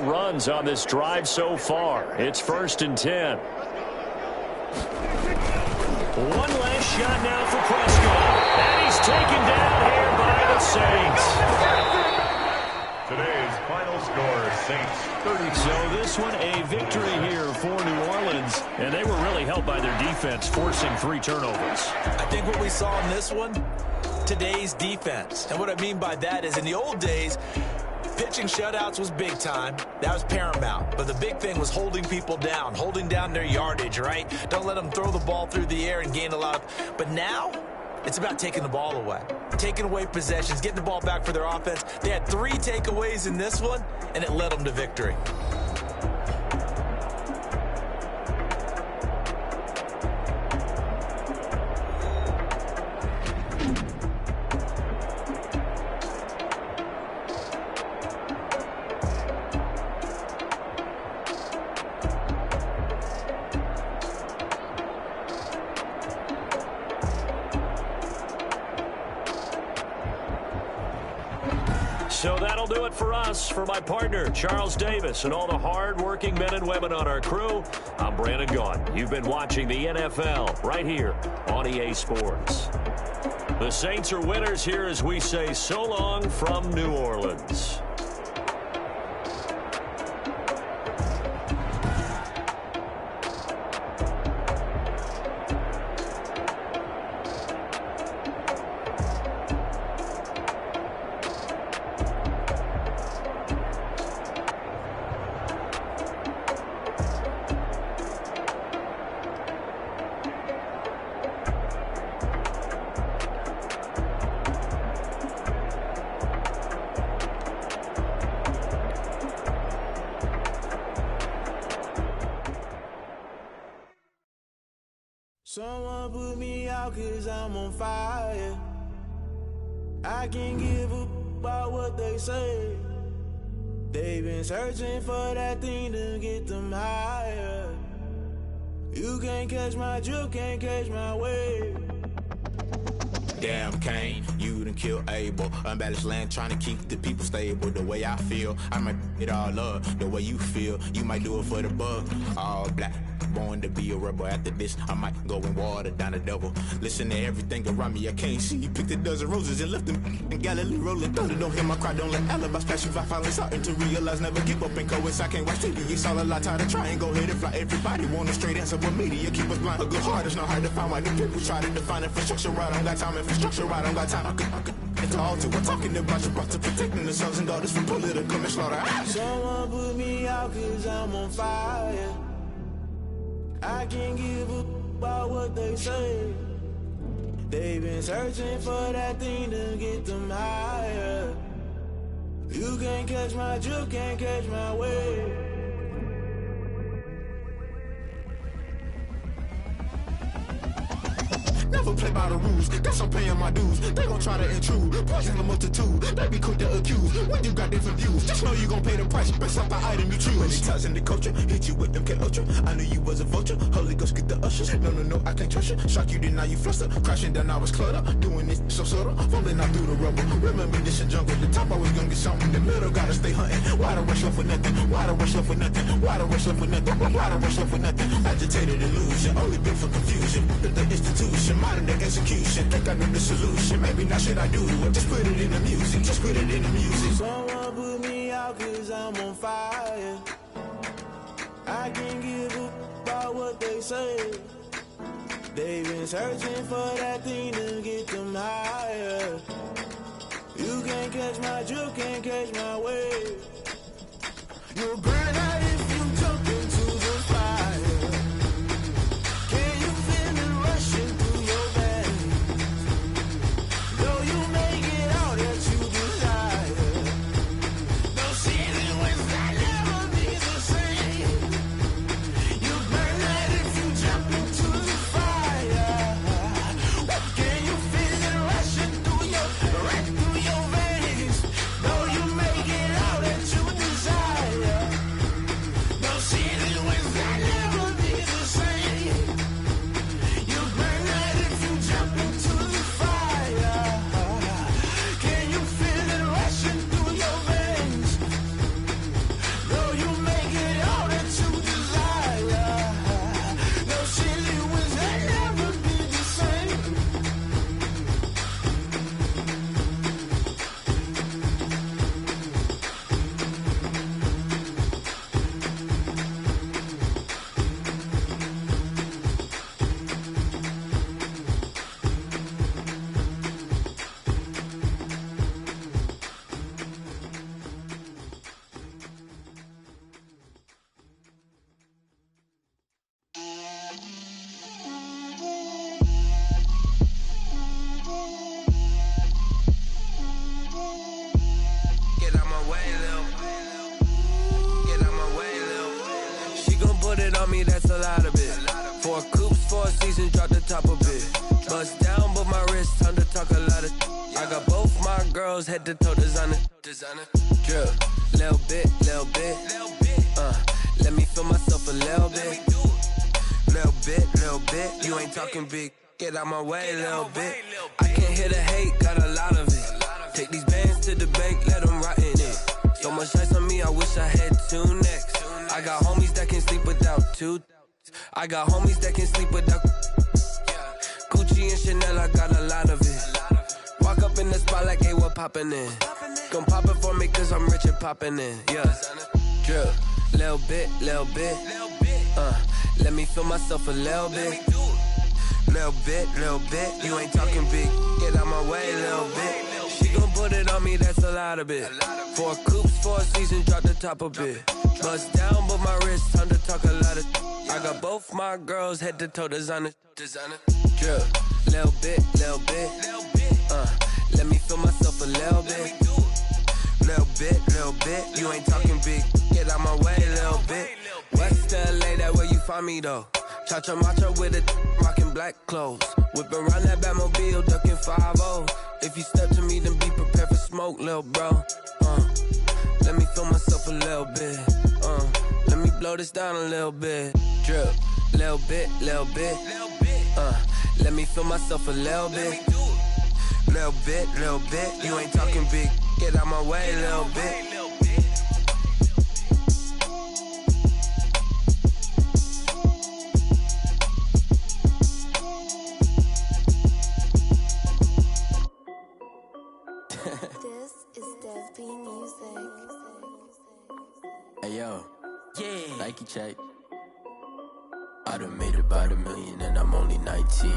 runs on this drive so far. It's 1st and 10. One last shot now for Prescott. And he's taken down here by the Saints. Today's final score, Saints 30. So this one, a victory here for New Orleans. And they were really helped by their defense, forcing 3 turnovers. I think what we saw in this one, today's defense. And what I mean by that is in the old days, pitching shutouts was big time. That was paramount. But the big thing was holding people down, holding down their yardage, right? Don't let them throw the ball through the air and gain a lot of... But now, it's about taking the ball away. Taking away possessions, getting the ball back for their offense. They had 3 takeaways in this one, and it led them to victory. So that'll do it for us. For my partner, Charles Davis, and all the hard-working men and women on our crew, I'm Brandon Gaudin. You've been watching the NFL right here on EA Sports. The Saints are winners here as we say so long from New Orleans. Someone put me out 'cause I'm on fire. I can't give a about what they say. They've been searching for that thing to get them higher. You can't catch my drift, can't catch my wave. Damn, Kane, you done killed Abel. Unbalanced land, trying to keep the people stable. The way I feel, I might it all up. The way you feel, you might do it for the bug. All black, born to be a rebel. After this, I might go and water down the devil. Listen to everything around me, I can't see. Picked a dozen roses and left them in Galilee rolling thunder. Don't hear my cry, don't let alibis pass you. I finally starting to realize, never give up and coexist. I can't watch TV, it's all a lot. Tired of trying, go ahead and fly. Everybody want a straight answer, but media keep us blind. A good heart is not hard to find. Why the people try to define infrastructure right? I don't got time, infrastructure right? I don't got time. I could it's all to we're talking about you, about to protecting the sons and daughters from political and slaughter. Someone put me out 'cause I'm on fire. I can't give a about what they say. They've been searching for that thing to get them higher. You can't catch my drift, can't catch my wave. Never play by the rules, guess I'm paying my dues. They gon' try to intrude, poison the multitude. They be quick to accuse, when you got different views. Just know you gon' pay the price, based off the item you choose. Many times in the culture, hit you with MK Ultra. I knew you was a vulture, Holy Ghost get the ushers. No, I can't trust you. Shock you, then now you fluster. Crashing down, I was cluttered. Doing this so subtle, falling out through the rubble. Remember this a jungle, the top always gonna get something. The middle gotta stay hunting. Why the rush left for nothing? Why the rush left for nothing? Why the rush left for nothing? Why the rush left for nothing? Agitated illusion, only been for confusion. The institution, modern day execution. Think I know the solution. Maybe not should I do it? Just put it in the music. Just put it in the music. Someone put me out 'cause I'm on fire. I can't give a about what they say. They've been searching for that thing to get them higher. You can't catch my drift, can't catch my wave. You'll burn out if you jump into the fire. Can you feel it rushing through your veins? Though you may get all that you desire, no season wins that never be the same. You burn out if you jump into the fire. Can you feel it rushing through your veins? Though you may get all that you desire. me, that's a lot of it. 4 coops, 4 seasons, drop the top a bit. Bust down, but my wrist, time to talk a lot of. I got both my girls head to toe designer. Drip, little bit. Let me feel myself a little bit. Little bit. You ain't talking big. Get out my way, little bit. I can't hear the hate, got a lot of it. Take these bands to the bank, let them rot in it. So much ice on me, I wish I had 2 necks. I got homies that can sleep without 2. I got homies that can sleep without Gucci and Chanel, I got a lot of it. Walk up in the spot like, hey, what poppin' in? Gon' pop it for me cause I'm rich and poppin' in. Yeah, drip, little bit. Let me feel myself a little bit. Little bit. You ain't talking big. Get out my way, little bit. She gon' put it on me, that's a lot of it. 4 coops, 4 seasons, drop the top a bit. Bust down, but my wrist, time to talk a lot of. I got both my girls head to toe designer. Drip, little bit. Let me feel myself a little bit. Little bit. You ain't talking big. Get out my way, little bit. West LA, that where you find me though. Cha-cha macha with it, rockin' black clothes. Whip around that Batmobile, duckin' 5-0. If you step to me, then be prepared for smoke, lil' bro. Let me feel myself a little bit. Let me blow this down a little bit. Drip, little bit. Let me feel myself a little bit. Little bit. You ain't talking big. Get out my way, little bit. This is Dev B Music. Hey yo, yeah, Nike check. I done made about $1 million and I'm only 19.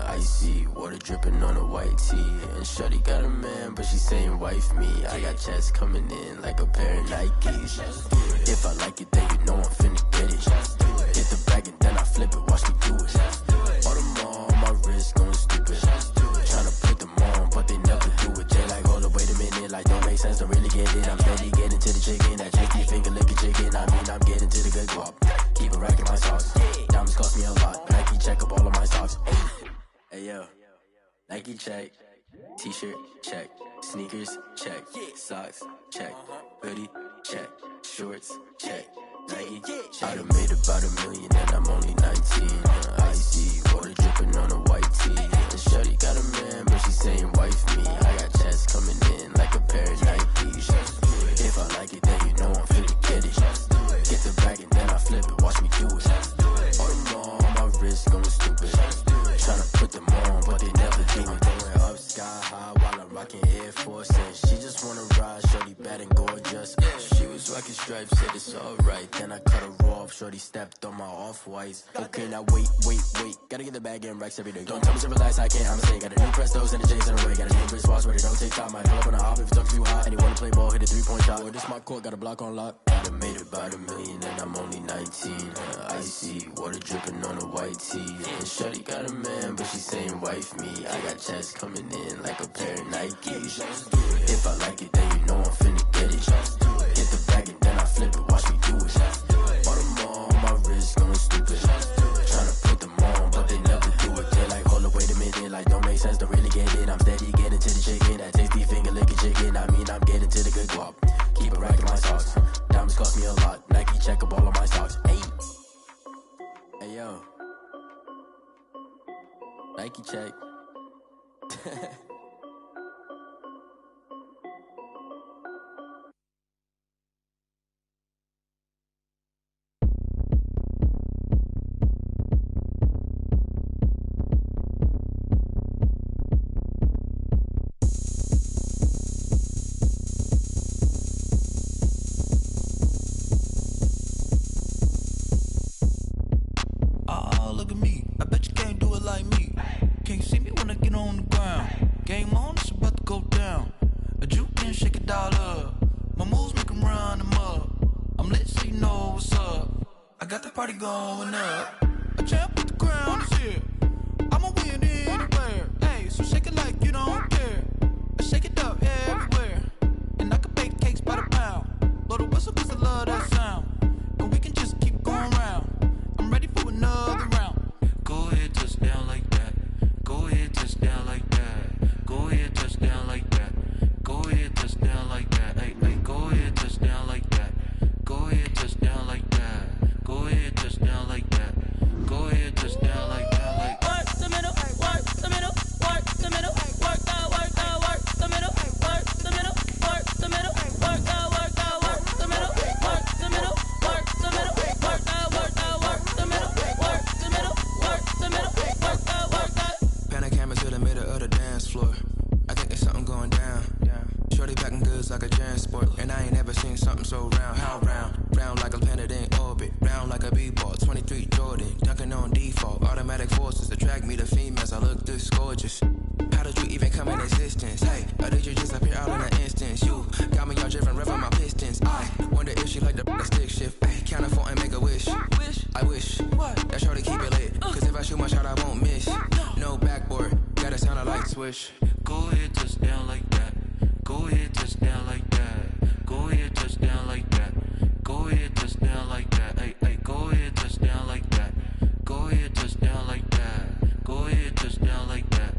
Icy water dripping on a white tee. And shorty got a man, but she saying wife me. I got checks coming in like a pair of Nikes. If I like it, then you know I'm finna get it. Hit the bag and then I flip it, watch me do it. All on my wrist going stupid. Tryna put them on, but they never do it. They like, hold up, wait a minute, like don't make sense, don't really get it. I'm steady getting to the chicken, that tricky finger licking chicken. I mean, I'm getting to the good guap. Keep a rack in my socks. Diamonds cost me a lot. Nike check up all of my socks. Hey yo, Nike check. T-shirt check. Sneakers check. Socks check. Hoodie check. Shorts check. Nike I done made about $1 million and I'm only 19. Icy water dripping on a white tee. And shorty got a man, but she saying wife me. I got checks coming in like a pair of Nikes. If I like it, then you know I'm finna get it. Get the bag and then I flip it, watch me do it. All them on my wrist going stupid. Tryna put them on, but they never do it. Going up sky high while I'm rocking Air Force. And she just wanna ride, shorty bad and gorgeous. She was rocking stripes, said it's alright. Then I cut her off, shorty stepped on my off-whites. Okay, now wait. Gotta get the bag and racks every day. Don't tell me to relax, I can't, I'm saying. Got a new Prestos and a J's in a way. Got a new Chris Ross, but it don't take time. Might pull up on a hop if it's up too high. And you wanna play ball, hit a 3-point shot. Or this my court, got a block on lock. I done made about $1 million and I'm only 19. Icy water dripping on a white tee. And shorty got a man, but she saying wife me. I got checks coming in like a pair of Nikes. If I like it, then you know I'm finna get it. Hit the bag and then I flip it, watch me do it. All them on my wrist going stupid. Tryna put them on, but they never do it. They like, hold up, wait a minute, like don't make sense, don't really get it. I'm steady getting to the chicken, that tasty finger licking chicken. I mean, I'm getting to the good guap. Keep a rack in my socks. Diamonds cost me a lot. Nike check up all of my socks. Hey yo, Nike check. Look at me, I bet you can't do it like me. Can't see me when I get on the ground. Game on, it's about to go down. A juke and shake it all up. My moves make them run them up. I'm lit so you know what's up. I got the party going up. A champ with the crown is here. I'ma win anywhere. Hey, so shake it like you don't care. I shake it up everywhere. And I can bake cakes by the pound. Blow the whistle cause I love that sound. And we can just keep going round. I'm so round, how round? Round like a planet in orbit, round like a b-ball, 23 Jordan, dunking on default. Automatic forces attract me to females, I look this gorgeous. How did you even come in existence? Hey, or did you just appear out in an instance? You got me all driven, revving my pistons. I wonder if she like the stick shift. Hey, count it 4 and make a wish. I wish that's how to keep it lit. Cause if I shoot my shot, I won't miss. No backboard, gotta sound a light switch. Go ahead, touch down like that. Go ahead, touch down like that. Go ahead, touch down like that. Go ahead, touch down like that. Hey, hey, go ahead, touch down like that. Go ahead, touch down like that. Go ahead, touch down like that.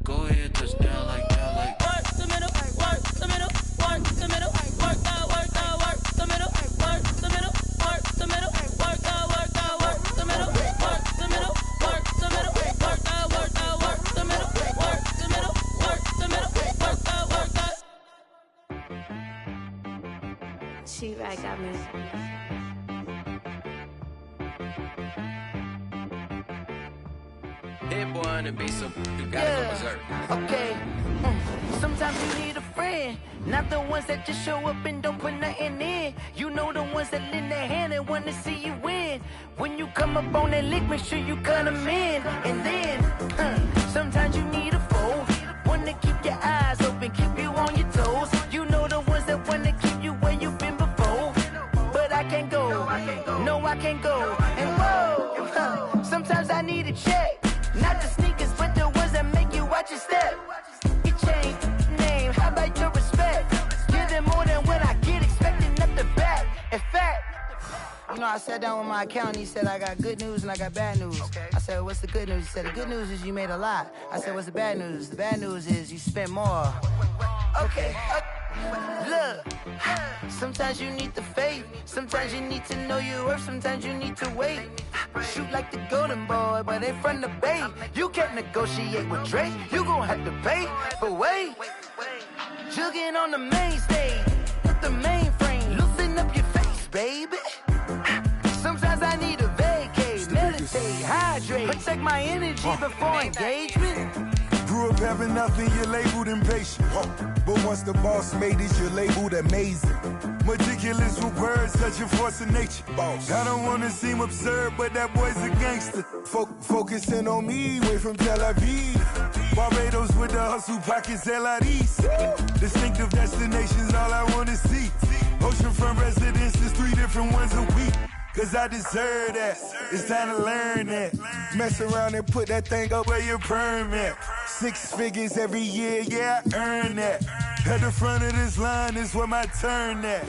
Go ahead, touch down like that. Like work the middle, work the middle, work the middle, work that, work that, work the middle, work the middle, work the middle, work that, work that, work the middle, work the middle, work the middle, work that, work that, work the middle, work the middle, work the middle, work that, work that. She right got me. Hit boy on the beat, so you gotta go berserk. Okay. Sometimes you need a friend, not the ones that just show up and don't put nothing in. You know the ones that lend their hand and want to see you win. When you come up on that lick, make sure you cut them in. And then, sometimes you need a foe, one to keep your eyes open, keep you on your toes. You know the ones that want to keep you where you've been before. But I can't go, no I can't go. And whoa, sometimes I need a check. Not the sneakers, but the ones that make you watch your step. Your chain, name, how about your respect? Give them more than what I get, expecting nothing back. In fact, you know, I sat down with my accountant, he said, I got good news and I got bad news. Okay. I said, what's the good news? He said, the good news is you made a lot. I said, what's the bad news? The bad news is you spent more. Okay. Look, sometimes you need the faith, sometimes you need to know your worth, sometimes you need to wait. Shoot like the golden boy, but in front of the bay. You can't negotiate with Drake, you gon' have to pay. But wait, jugging on the main stage, with the mainframe, loosen up your face, baby. Sometimes I need a vacate, meditate, hydrate, protect my energy before engagement. Grew up having nothing, you're labeled impatient. But once the boss made it, you're labeled amazing. Meticulous with words, such a force of nature. I don't wanna seem absurd, but that boy's a gangster. Focusing on me, way from Tel Aviv. Barbados with the hustle, pockets LIDs. Distinctive destinations, all I wanna see. Oceanfront residences, 3 different ones a week. Cause I deserve that, it's time to learn that. Mess around and put that thing up where your permit. 6 figures every year, yeah, I earn that. At the front of this line is where my turn at.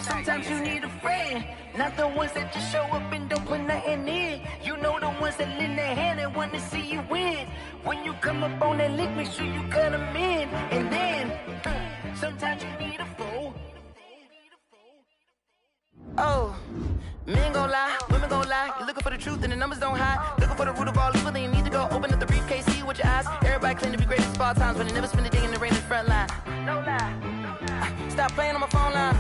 Sometimes you need a friend, not the ones that just show up and don't put nothing in. You know the ones that lend their hand and want to see you win. When you come up on that lick, make sure you cut them in. And then, sometimes you need a foe. Oh, men gon' lie, women gon' lie. You're looking for the truth and the numbers don't hide. Looking for the root of all evil, then you need to go open up the briefcase, see with your eyes. Everybody claim to be greatest of all times, but they never spend a day in the rain in the front line. No lie. Stop playing on my phone line.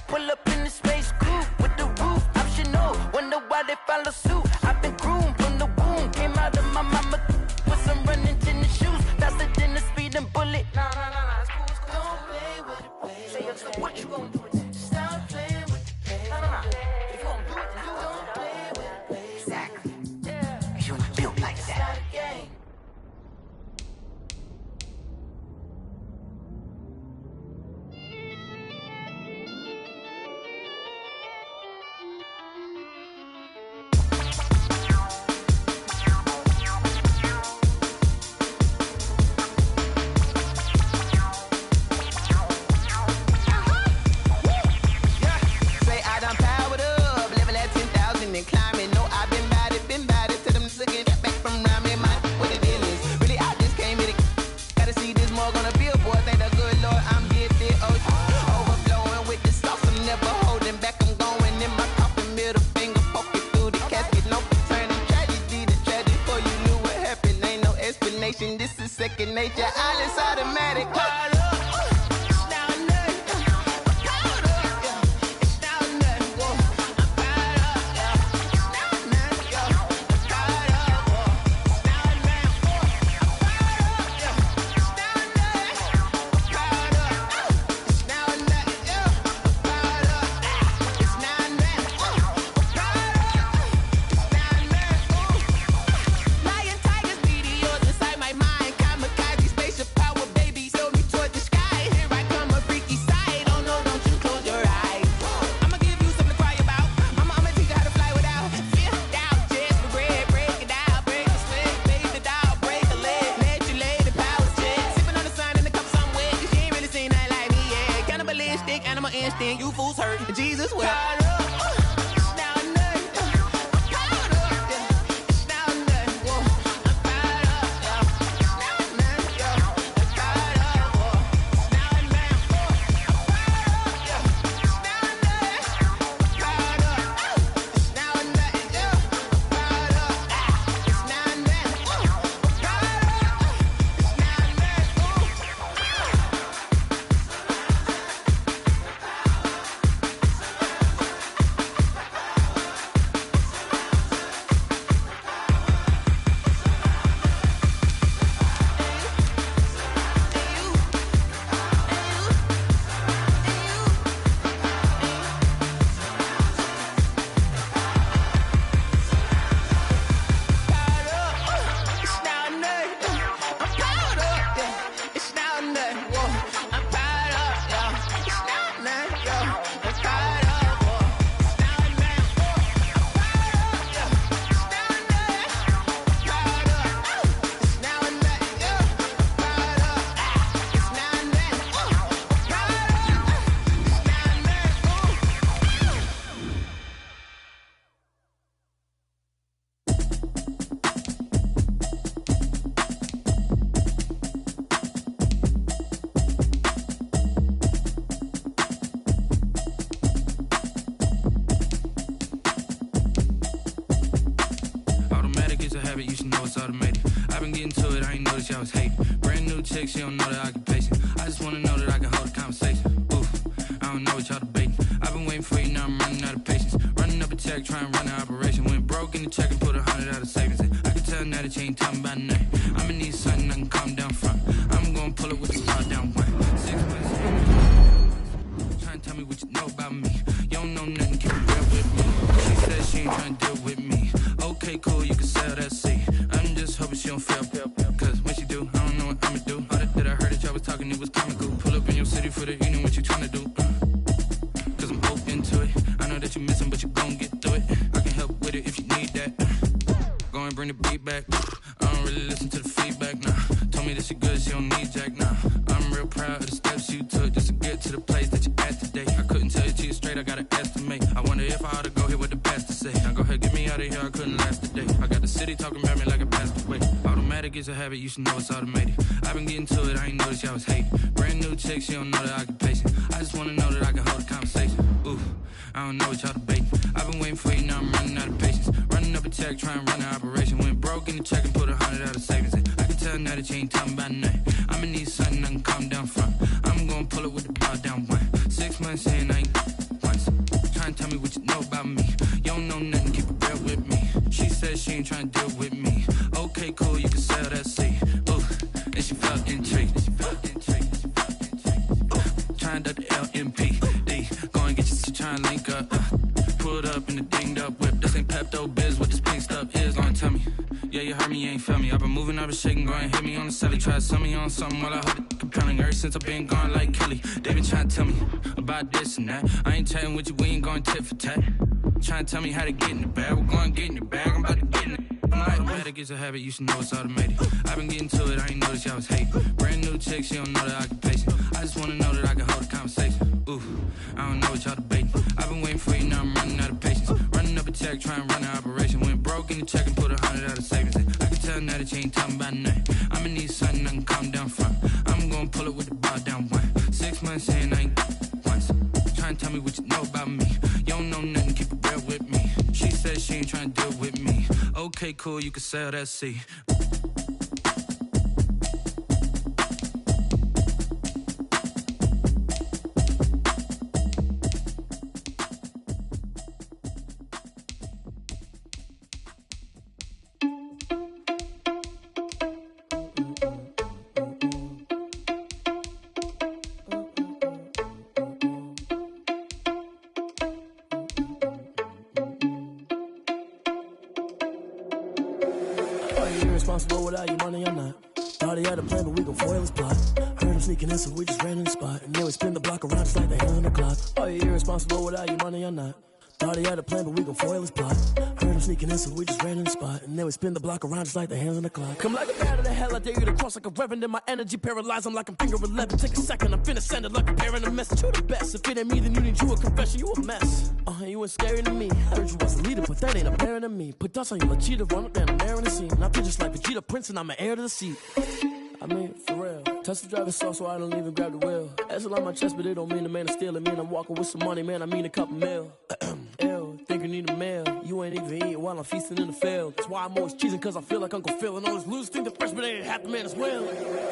Pull up in the space coupe with the roof optional. Wonder why they follow suit. I've been groomed from the womb. Came out of my mama with some running tennis shoes. Faster than the speeding bullet. Nah, it's cool, it's cool. Don't play with it, play. Say, so what you gonna do? Stop playing with the play. Nah. If you gonna do it, then do it. Don't play with it, play. Exactly. Yeah. You ain't built like that. It's not a game. This is second nature, all is automatic. mama instinct, you fools hurt. Jesus will. She don't know the occupation. I just wanna know that I can hold a conversation. Oof, I don't know what y'all debating. I've been waiting for you, now I'm running out of patience. Running up a check, trying to run an operation. Went broke in the check and put 100 out of savings in. I can tell now that you ain't talking about nothing. I'ma need something I can calm down front. I'm gonna pull it with the spot down one. 6 months. Trying to tell me what you know about me. You don't know nothing, keep it real with me. She said she ain't trying to deal with me. Okay, cool, you can sell that seat. I'm just hoping she don't fail. Cause when she do, I don't know what I'ma do. That I heard that y'all was talking, it was comical. Pull up in your city for the evening, what you tryna do? Cause I'm open to it. I know that you missing, but you gon' get through it. I can help with it if you need that. Go and bring the beat back. I don't really listen to the feedback, nah. Told me that she good, she don't need jack, nah. I'm real proud of the steps you took just to get to the place that you at today. I couldn't tell you to you straight, I gotta estimate. I wonder if I ought to go here with the best to say. Now go ahead, get me out of here, I couldn't last a day. I got the city talking about me like I passed away. Automatic is a habit, you should know it's automated. I've been getting to it, I ain't noticed y'all was hating. Brand new chick, she don't know the occupation. I just wanna know that I can hold a conversation. Ooh, I don't know what y'all debating. I've been waiting for you, now I'm running out of patience. Running up a check, trying to run an operation. Went broke in the check and put 100 out of savings in. I can tell now that you ain't talking about nothing. I'ma need something I can calm down front. I'm gonna pull it with the bar down one. 6 months in, I ain't once. Trying to tell me what you know about me. You don't know nothing, keep it real with me. She said she ain't trying to deal with me. Okay, cool, you can sell that seat. Ooh, and she felt intrigued. Trying to duck the LMPD. Go and get you to try and link up. Pulled up in the dinged up whip. This ain't Pepto Biz, what this pink stuff is. Long tell me. Yeah, you heard me, you ain't felt me. I've been moving, I've been shaking, go and hit me on the celly. Try to sell me on something while I hold it compelling. Ever since I've been gone like Kelly. They been trying to tell me about this and that. I ain't chatting with you, we ain't going tit for tat. Trying to tell me how to get in the bag. We're going to get in the bag, I'm about to get in it. Automatic is a habit, you should know it's automated. I've been getting to it, I ain't noticed y'all was hating. Brand new chick, she don't know the occupation. I just wanna know that I can hold a conversation. Ooh, I don't know what y'all debating. I've been waiting for you, now I'm running out of patience. Running up a check, trying to run an operation. Went broke in the check and put 100 out of savings in. I can tell now that you ain't talking about nothing. I'ma need something I can calm down front. I'm gonna pull it with the bar down one. 6 months in, I ain't once. Trying to tell me what you know about me. You don't know nothing, keep it real with me. She said she ain't trying to deal with me. Okay, cool, you can sell that seat. Irresponsible without your money, I'm not. Thought he had a plan, but we gon' foil his plot. Heard him sneaking in, so we just ran in the spot. And then we spin the block around just like the hell in the clock. Oh, you irresponsible without your money, I'm not. Thought he had a plan, but we gon' foil his plot. Heard him sneaking in, so we just ran in the spot. And then we spin the block around just like the hands on the clock. Come like a bat of the hell, I dare you to cross like a reverend. In my energy paralyzed, I'm like I'm finger 11. Take a second, I'm finna send it like a parent a message. You the best, if it ain't me, then you need you a confession. You a mess. You ain't scary to me. Heard you was a leader, but that ain't apparent to me. Put dust on you, like cheetah, run up down the air in the scene. I feel just like Vegeta Prince, and I'm an heir to the seat. I mean, for real. Touch the driver's soft, so I don't even grab the wheel. That's on my chest, but it don't mean the man is stealing. Mean I'm walking with some money, man. I mean a couple mil. Ew, think you need a meal. You ain't even eating while I'm feasting in the field. That's why I'm always cheesing, cause I feel like Uncle Phil. And all those losers think the freshman ain't half the man as well.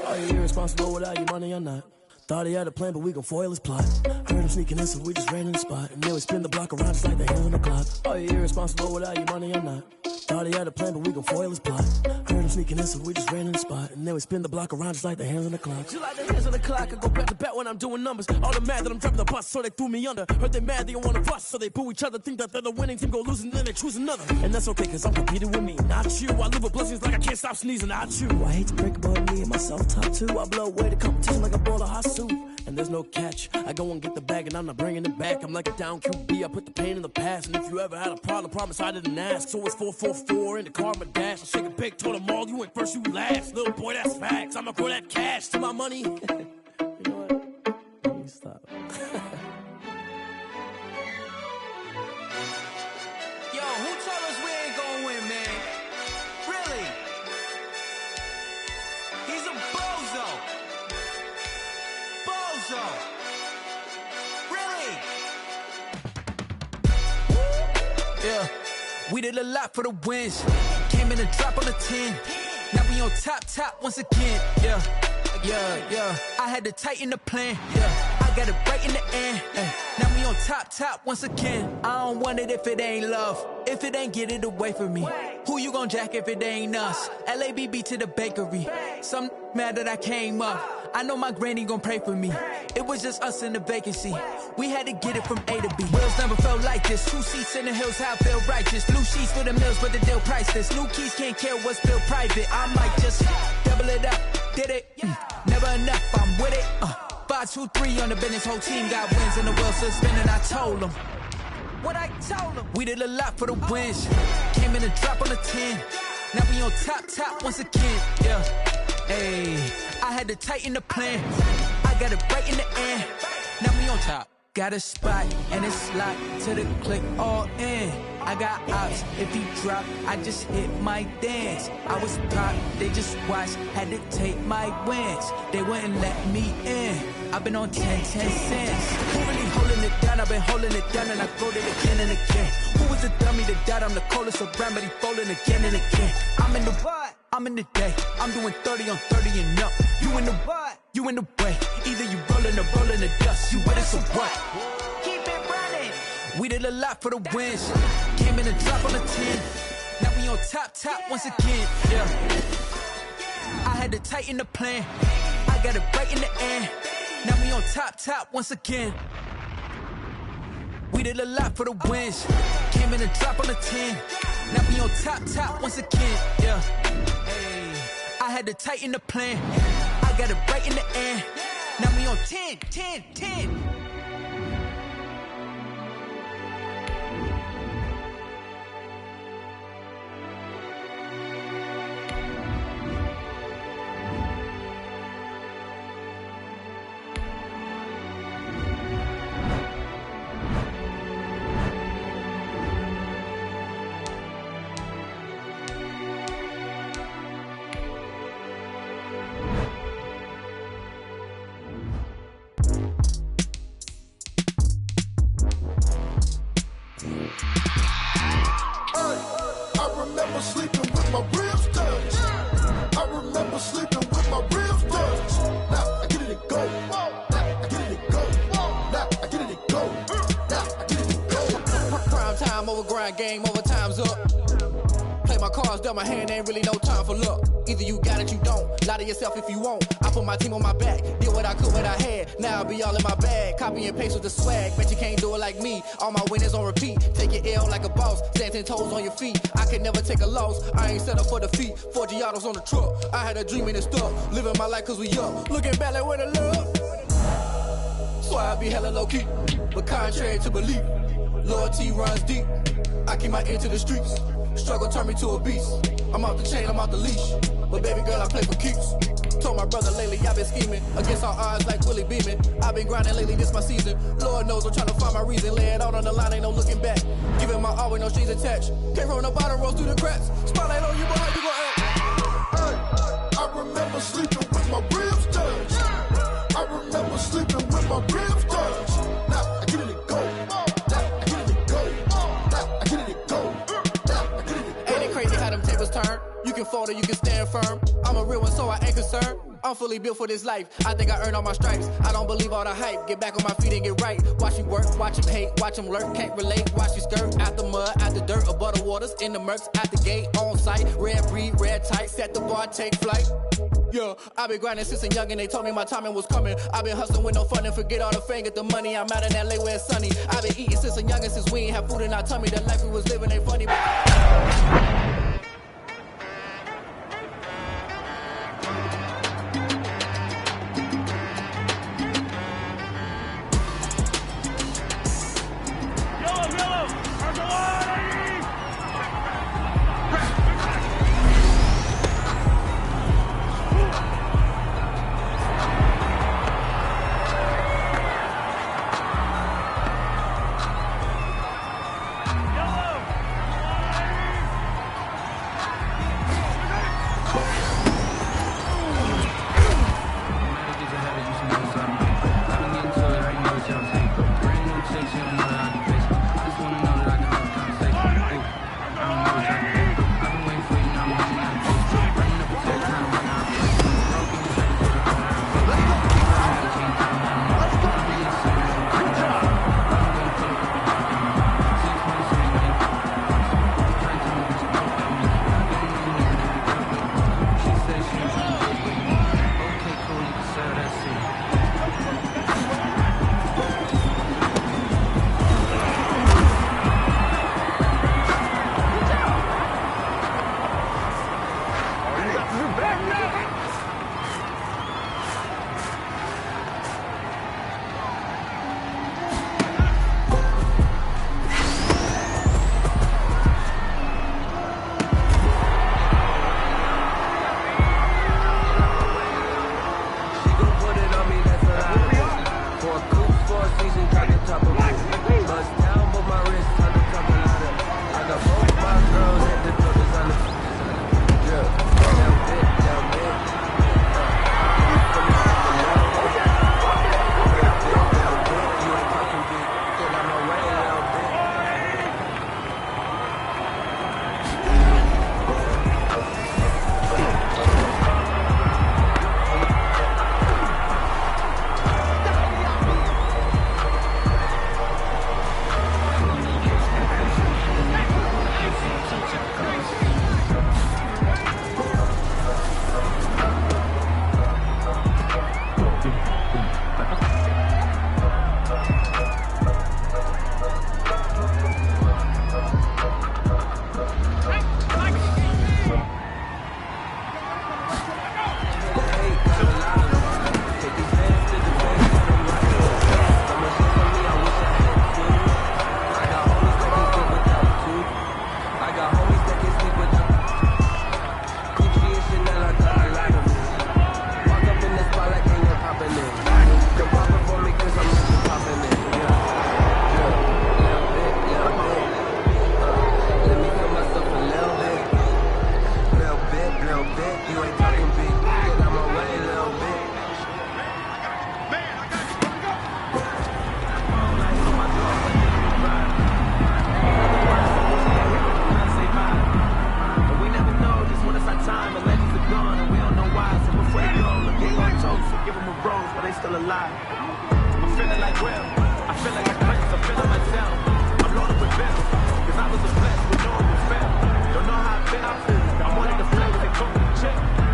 Are you irresponsible without your money or not? Thought he had a plan, but we gon' foil his plot. Heard him sneaking in, so we just ran in the spot. And then we spin the block around just like the hands on the clock. Are you irresponsible without your money or not? Thought he had a plan, but we gon' foil his plot. Heard him sneaking in, so we just ran in the spot. And then we spin the block around just like the hands on the clock. Just like the hands on the clock, I go back to back when I'm doing numbers. All the mad that I'm driving the bus, so they threw me under. Heard they mad, they don't wanna bust, so they boo each other. Think that they're the winning team, go losing, then they choose another. And that's okay, cause I'm competing with me, not you. I live with blessings like I can't stop sneezing, not you. I hate to break about me and myself top two. I blow away the competition like a bowl of hot soup. And there's no catch. I go and get the bag and I'm not bringing it back. I'm like a down QB, I put the pain in the past. And if you ever had a problem, promise I didn't ask. So it's 444 in the car, my dash. I shake a big, told them all, you ain't first, you last. Little boy, that's facts. I'ma grow that cash to my money. You know what? Let me stop. Yo, who told us we ain't gonna win, man? Really? He's a bozo. Really? Yeah, we did a lot for the wins. Came in a drop on the 10. Now we on top once again. Yeah. I had to tighten the plan. Yeah, I got it right in the end. Now we on top once again. I don't want it if it ain't love. If it ain't, get it away from me. Who you gon' jack if it ain't us? LABB to the bakery. Some mad that I came up. I know my granny gon' pray for me. It was just us in the vacancy. We had to get it from A to B. Wheels never felt like this. 2 seats in the hills, how I feel righteous. Blue sheets for the mills, but the deal priceless. New keys can't care what's built private. I might just double it up. Did it? Never enough, I'm with it. 5, 2, 3 on the business. Whole team got wins and the wheels still spinning. I told them what I told them. We did a lot for the wins. Came in a drop on the 10. Now we on top once again. Yeah. Hey, I had to tighten the plan. I got it right in the end. Now we on top. Got a spot and it's locked to the click all in. I got ops, if he drop, I just hit my dance. I was pop, they just watched, had to take my wins. They wouldn't let me in. I've been on 10 cents. Who really holding it down? I've been holding it down and I wrote it again and again. Who was the dummy that died? I'm the coldest around, but he folding again and again. I'm in the what? I'm in the day. I'm doing 30 on 30 and up. You in the what? You in the way. Either you rolling or rolling the dust. You with us or what? Keep it running. We did a lot for the wins. Came in a drop on the 10. Now we on top once again. Yeah. I had to tighten the plan. I got it right in the end. Now we on top once again. We did a lot for the wins. Came in a drop on the 10. Now we on top once again. Yeah. Hey, I had to tighten the plan. I got it right in the end. Now we on 10. Game over, time's up. Play my cards, dealt my hand, ain't really no time for luck. Either you got it, you don't. Lie to yourself if you won't. I put my team on my back, did what I could, what I had. Now I'll be all in my bag, copy and paste with the swag. Bet you can't do it like me. All my winners on repeat. Take your L like a boss, stand 10 toes on your feet. I can never take a loss, I ain't set up for defeat. 4 Giottos on the truck, I had a dream and it stuck. Living my life cause we up, looking back like where the love. Swear I be hella low key. But contrary to belief, loyalty runs deep. I keep my ear to the streets. Struggle turned me to a beast. I'm off the chain, I'm off the leash. But baby girl, I play for keeps. Told my brother lately, I've been scheming against all odds like Willie Beeman. I've been grinding lately, this my season. Lord knows I'm trying to find my reason. Lay it out on the line, ain't no looking back. Giving my all with no strings attached. Came from the bottom, rose through the cracks. Spotlight on you, but how you gon' act? Hey, I remember sleeping with my ribs touched. I remember sleeping with my ribs touched. Now I get it and go. Now I get it and go. Now I get it and go. Now I get it and go. Ain't it crazy how them tables turn? You can fold or you can stand firm. I'm a real one, so I ain't concerned. I'm fully built for this life. I think I earned all my stripes. I don't believe all the hype. Get back on my feet and get right. Watch you work, watch him hate, watch him lurk. Can't relate, watch you skirt. Out the mud, out the dirt, above the waters, in the murks, out the gate, on site. Red breed, red tight, set the bar, take flight. Yeah, I been grinding since a youngin'. They told me my timing was coming. I been hustling with no fun and forget all the fame, get the money. I'm out in LA where it's sunny. I been eating since a youngin', since we ain't have food in our tummy. The life we was living ain't funny, but Check.